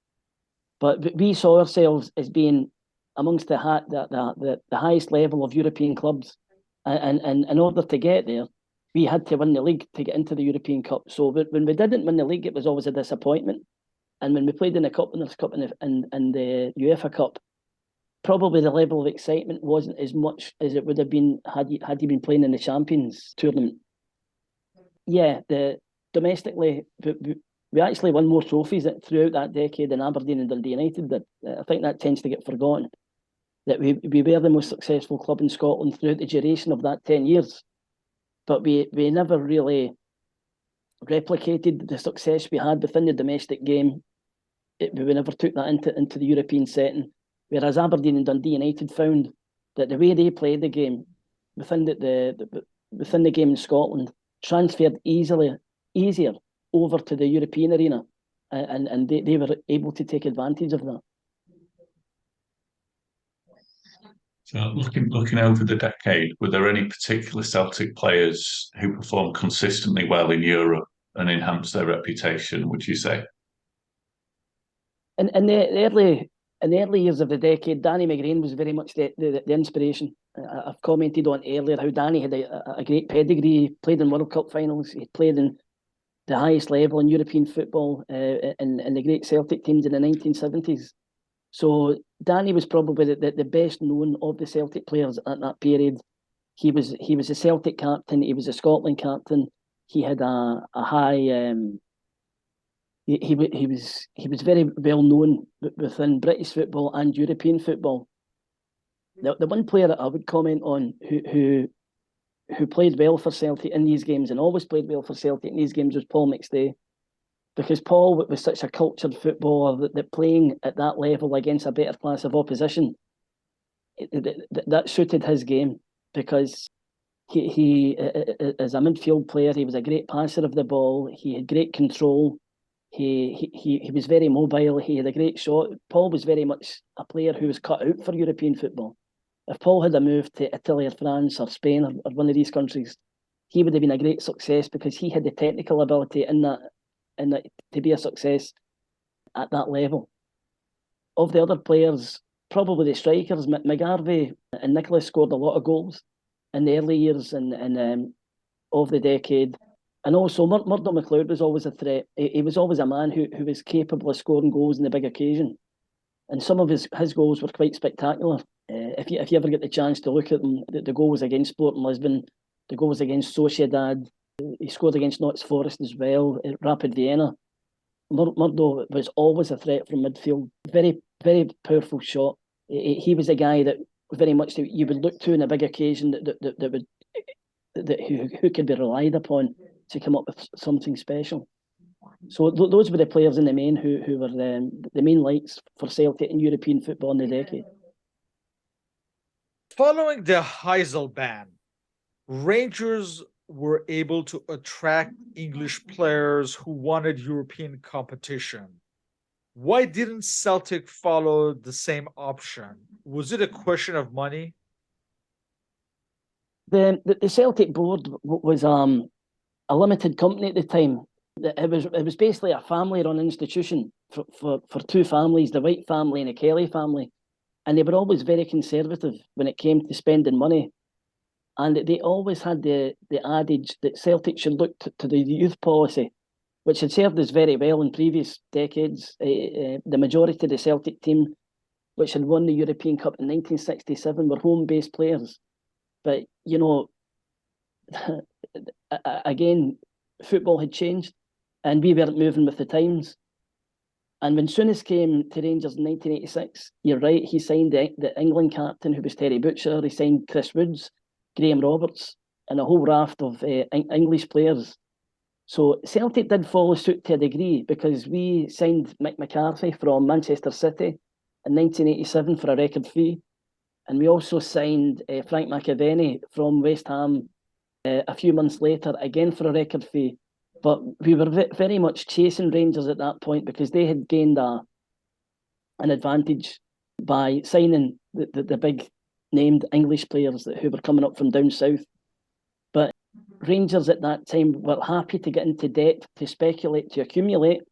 But we saw ourselves as being amongst the highest level of European clubs. And in order to get there, we had to win the league to get into the European Cup. So when we didn't win the league, it was always a disappointment. And when we played in the Cup Winners' Cup and the UEFA Cup, probably the level of excitement wasn't as much as it would have been had you been playing in the Champions tournament. Yeah, domestically, we actually won more trophies throughout that decade than Aberdeen and Dundee United did. I think that tends to get forgotten, that we were the most successful club in Scotland throughout the duration of that 10 years. But we never really replicated the success we had within the domestic game. We never took that into the European setting. Whereas Aberdeen and Dundee United found that the way they played the game within the game in Scotland transferred easier over to the European arena, and they were able to take advantage of that. So looking over the decade, were there any particular Celtic players who performed consistently well in Europe and enhanced their reputation, would you say? In the early years of the decade, Danny McGrain was very much the inspiration. I've commented on earlier how Danny had a great pedigree. He played in World Cup finals. He played in the highest level in European football in the great Celtic teams in the 1970s. So Danny was probably the best known of the Celtic players at that period. He was a Celtic captain. He was a Scotland captain. He had a high. He was very well known within British football and European football. The one player that I would comment on who played well for Celtic in these games and always played well for Celtic in these games was Paul McStay, because Paul was such a cultured footballer that playing at that level against a better class of opposition, that suited his game, because he as a midfield player, he was a great passer of the ball. He had great control. He was very mobile. He had a great shot. Paul was very much a player who was cut out for European football. If Paul had moved to Italy or France or Spain or one of these countries, he would have been a great success, because he had the technical ability in that to be a success at that level. Of the other players, probably the strikers. McGarvey and Nicholas scored a lot of goals in the early years of the decade. And also, Murdo MacLeod was always a threat. He was always a man who was capable of scoring goals in the big occasion. And some of his goals were quite spectacular. If you ever get the chance to look at them, the goals against Sporting Lisbon, the goals against Sociedad, he scored against Notts Forest as well, at Rapid Vienna. Murdo was always a threat from midfield. Very, very powerful shot. He was a guy that very much that you would look to in a big occasion who could be relied upon to come up with something special. So those were the players in the main who were the main lights for Celtic in European football in the decade. Following the Heysel ban, Rangers were able to attract English players who wanted European competition. Why didn't Celtic follow the same option? Was it a question of money? The Celtic board was a limited company at the time. It was basically a family-run institution for two families, the White family and the Kelly family, and they were always very conservative when it came to spending money. And they always had the adage that Celtic should look to the youth policy, which had served us very well in previous decades. The majority of the Celtic team, which had won the European Cup in 1967, were home-based players. But, you know, again, football had changed and we weren't moving with the times. And when Souness came to Rangers in 1986, you're right, he signed the England captain, who was Terry Butcher. He signed Chris Woods, Graham Roberts, and a whole raft of English players. So Celtic did follow suit to a degree, because we signed Mick McCarthy from Manchester City in 1987 for a record fee. And we also signed Frank McAvenny from West Ham a few months later, again for a record fee. But we were very much chasing Rangers at that point, because they had gained an advantage by signing the big named English players who were coming up from down south. But Rangers at that time were happy to get into debt, to speculate, to accumulate,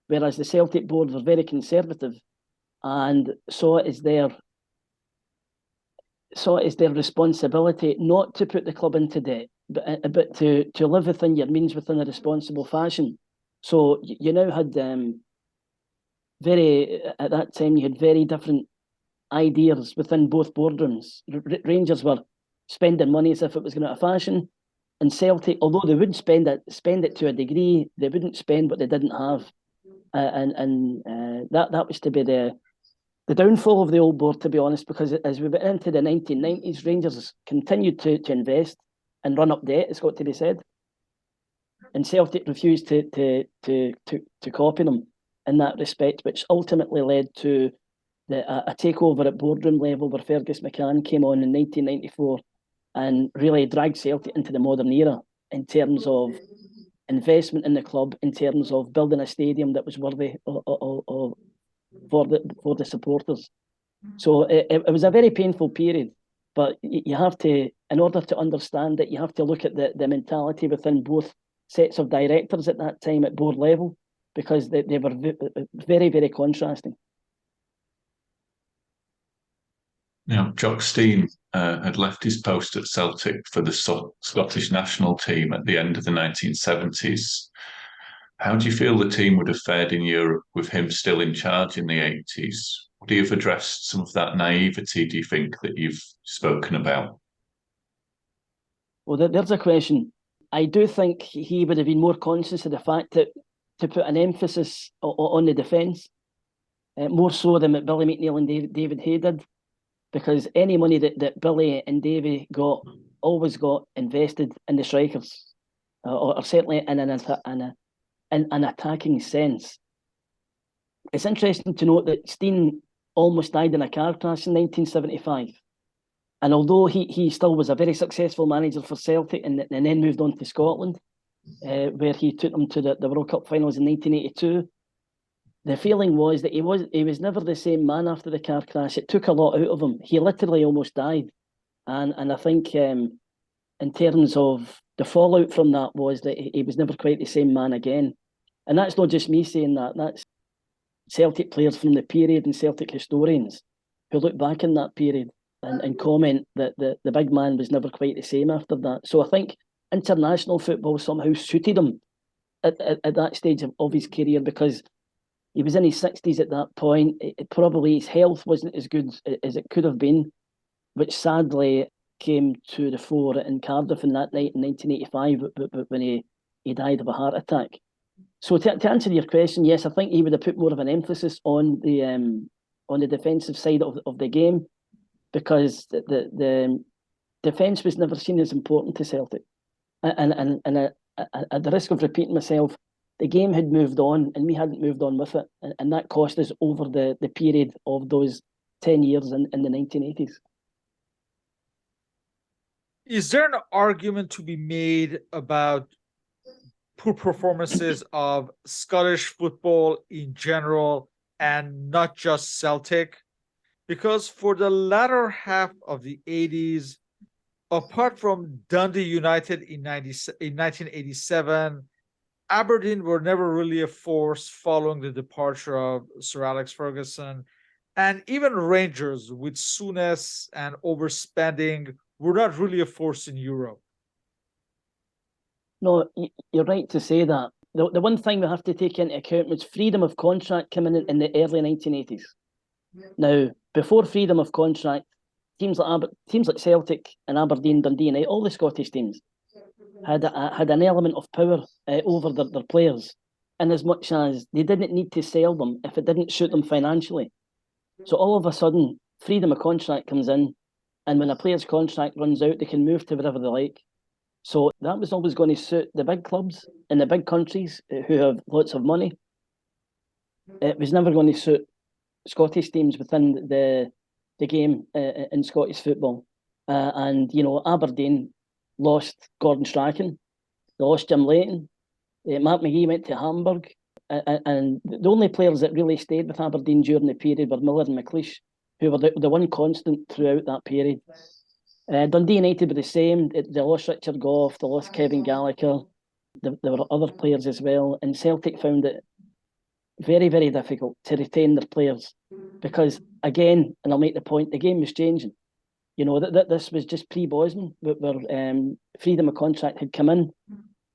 whereas the Celtic board were very conservative and saw it as their responsibility not to put the club into debt, but to live within your means within a responsible fashion. So you now had at that time you had very different ideas within both boardrooms. Rangers were spending money as if it was going out of fashion, and Celtic, although they would spend it to a degree, they wouldn't spend what they didn't have, that was to be the downfall of the old board, to be honest, because as we went into the 1990s, Rangers continued to invest and run up debt, it's got to be said. And Celtic refused to copy them in that respect, which ultimately led to a takeover at boardroom level, where Fergus McCann came on in 1994 and really dragged Celtic into the modern era in terms of investment in the club, in terms of building a stadium that was worthy for the supporters. So it was a very painful period, but you have to, in order to understand it, you have to look at the mentality within both sets of directors at that time at board level, because they were very, very contrasting. Now, Jock Stein had left his post at Celtic for the Scottish national team at the end of the 1970s. How do you feel the team would have fared in Europe with him still in charge in the 80s? Would he have addressed some of that naivety, do you think, that you've spoken about? Well, there's a question. I do think he would have been more conscious of the fact that to put an emphasis on the defence, more so than what Billy McNeil and David Hay did, because any money that Billy and Davy always got invested in the strikers, or certainly in an attacking sense. It's interesting to note that Stein almost died in a car crash in 1975. And although he still was a very successful manager for Celtic and then moved on to Scotland, where he took them to the World Cup finals in 1982, the feeling was that he was never the same man after the car crash. It took a lot out of him. He literally almost died. And I think in terms of the fallout from that was that he was never quite the same man again. And that's not just me saying that. That's Celtic players from the period and Celtic historians who look back in that period and comment that the big man was never quite the same after that. So I think international football somehow suited him at that stage of his career, because he was in his 60s at that point. Probably his health wasn't as good as it could have been, which sadly came to the fore in Cardiff in that night in 1985 when he died of a heart attack. So to answer your question, yes, I think he would have put more of an emphasis on the defensive side of the game, because the defence was never seen as important to Celtic. And at the risk of repeating myself, the game had moved on and we hadn't moved on with it. And that cost us over the period of those 10 years in the 1980s. Is there an argument to be made about poor performances of Scottish football in general and not just Celtic? Because for the latter half of the 80s, apart from Dundee United in 1987, Aberdeen were never really a force following the departure of Sir Alex Ferguson. And even Rangers, with Souness and overspending, were not really a force in Europe. No, you're right to say that. The one thing we have to take into account was freedom of contract coming in the early 1980s. Now, before freedom of contract, teams like Celtic and Aberdeen, Dundee United, all the Scottish teams had an element of power over their players, in as much as they didn't need to sell them if it didn't suit them financially. So all of a sudden, freedom of contract comes in, and when a player's contract runs out, they can move to wherever they like. So that was always going to suit the big clubs in the big countries who have lots of money. It was never going to suit Scottish teams within the game in Scottish football. And, Aberdeen lost Gordon Strachan, they lost Jim Leighton, Mark McGee went to Hamburg, and the only players that really stayed with Aberdeen during the period were Miller and McLeish, who were the one constant throughout that period. Dundee United were the same. They lost Richard Gough, they lost Kevin Gallagher. There were other players as well, and Celtic found it very, very difficult to retain their players because, again, and I'll make the point, the game was changing. This was just pre-Bosman, where freedom of contract had come in,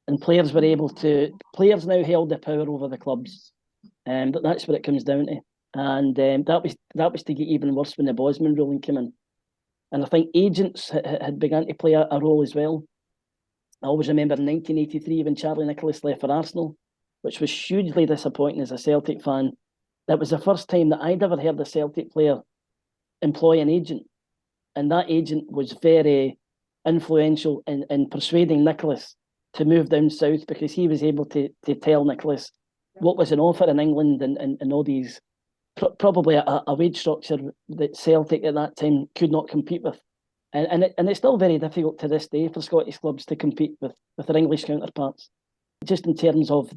and players now held the power over the clubs, but that's what it comes down to. And that was to get even worse when the Bosman ruling came in. And I think agents had begun to play a role as well. I always remember in 1983 when Charlie Nicholas left for Arsenal, which was hugely disappointing as a Celtic fan. That was the first time that I'd ever heard a Celtic player employ an agent. And that agent was very influential in persuading Nicholas to move down south, because he was able to tell Nicholas what was an offer in England and all these, probably a wage structure that Celtic at that time could not compete with. And it's still very difficult to this day for Scottish clubs to compete with their English counterparts, just in terms of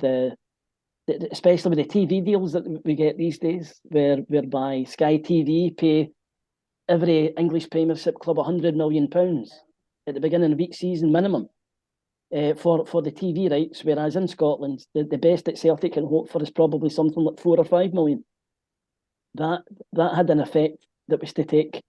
especially with the TV deals that we get these days, whereby Sky TV pay every English Premiership club £100 million at the beginning of each season minimum for the TV rights, whereas in Scotland the best that Celtic can hope for is probably something like 4 or 5 million. That had an effect that was to take.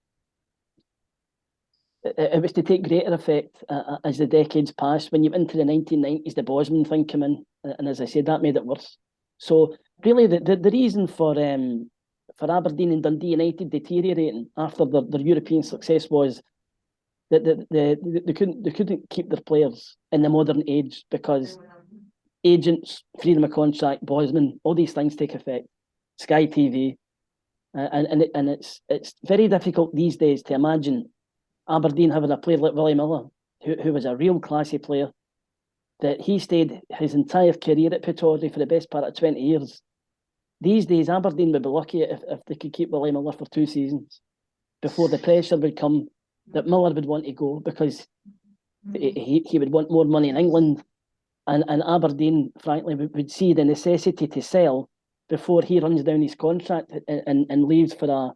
It was to take greater effect as the decades passed. When you went into the 1990s, the Bosman thing came in, and as I said, that made it worse. So really, the reason for Aberdeen and Dundee United deteriorating after their European success was that they couldn't keep their players in the modern age, because agents, freedom of contract, Bosman, all these things take effect. Sky TV, and it's very difficult these days to imagine Aberdeen having a player like Willie Miller, who was a real classy player, that he stayed his entire career at Pittodrie for the best part of 20 years. These days, Aberdeen would be lucky if they could keep Willie Miller for 2 seasons before the pressure would come that Miller would want to go, because he would want more money in England, and Aberdeen, frankly, would see the necessity to sell before he runs down his contract and leaves for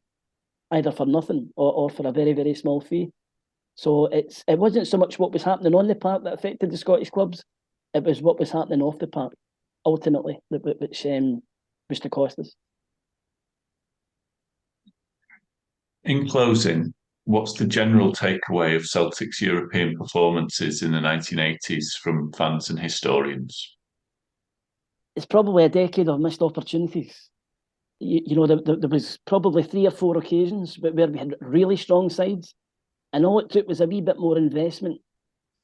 either for nothing or for a very, very small fee. So it wasn't so much what was happening on the park that affected the Scottish clubs, it was what was happening off the park, ultimately, which was to cost us. in closing, what's the general takeaway of Celtic's European performances in the 1980s from fans and historians? It's probably a decade of missed opportunities. There was probably 3 or 4 occasions where we had really strong sides, and all it took was a wee bit more investment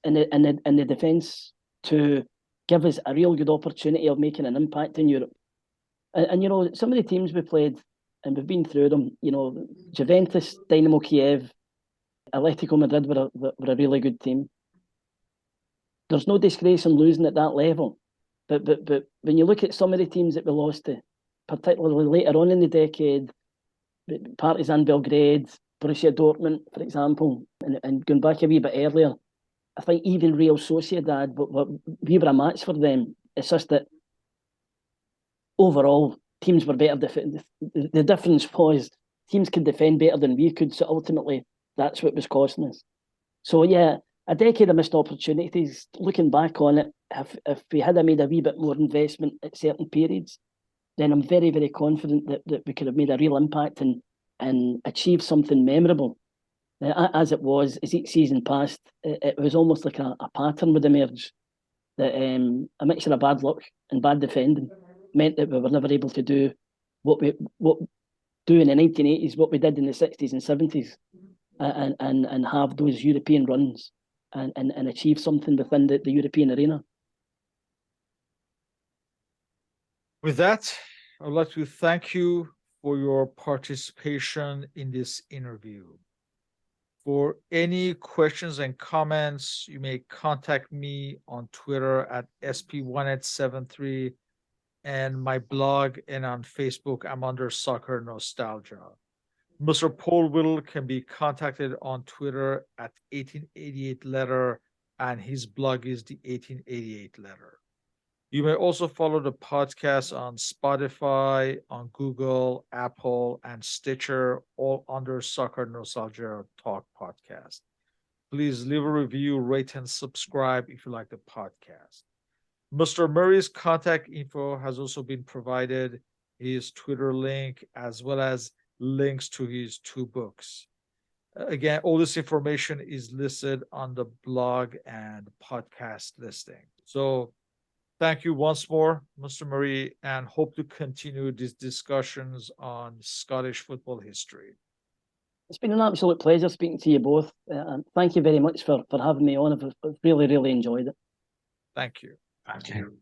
in the defence to give us a real good opportunity of making an impact in Europe. And some of the teams we played, and we've been through them, Juventus, Dynamo Kiev, Atletico Madrid were a really good team. There's no disgrace in losing at that level. But when you look at some of the teams that we lost to, particularly later on in the decade, Partizan Belgrade, Borussia Dortmund, for example, and going back a wee bit earlier, I think even Real Sociedad, we were a match for them. It's just that overall, teams were better. The difference was teams could defend better than we could, so ultimately that's what was costing us. So yeah, a decade of missed opportunities. Looking back on it, if we had made a wee bit more investment at certain periods, then I'm very, very confident that we could have made a real impact and achieved something memorable. As it was, as each season passed, it was almost like a pattern would emerge, that a mixture of bad luck and bad defending meant that we were never able to do what do in the 1980s, what we did in the 60s and 70s, and have those European runs and achieve something within the European arena. With that, I'd like to thank you for your participation in this interview. For any questions and comments, you may contact me on Twitter at SP1873 and my blog, and on Facebook, I'm under Soccer Nostalgia. Mr. Paul Whittle can be contacted on Twitter at 1888 letter, and his blog is the 1888 letter. You may also follow the podcast on Spotify, on Google, Apple, and Stitcher, all under Soccer Nostalgia Talk Podcast. Please leave a review, rate, and subscribe if you like the podcast. Mr. Murray's contact info has also been provided, his Twitter link, as well as links to his 2 books. Again, all this information is listed on the blog and podcast listing. So thank you once more, Mr. Murray, and hope to continue these discussions on Scottish football history. It's been an absolute pleasure speaking to you both. And thank you very much for having me on. I've really, really enjoyed it. Thank you. Thank you.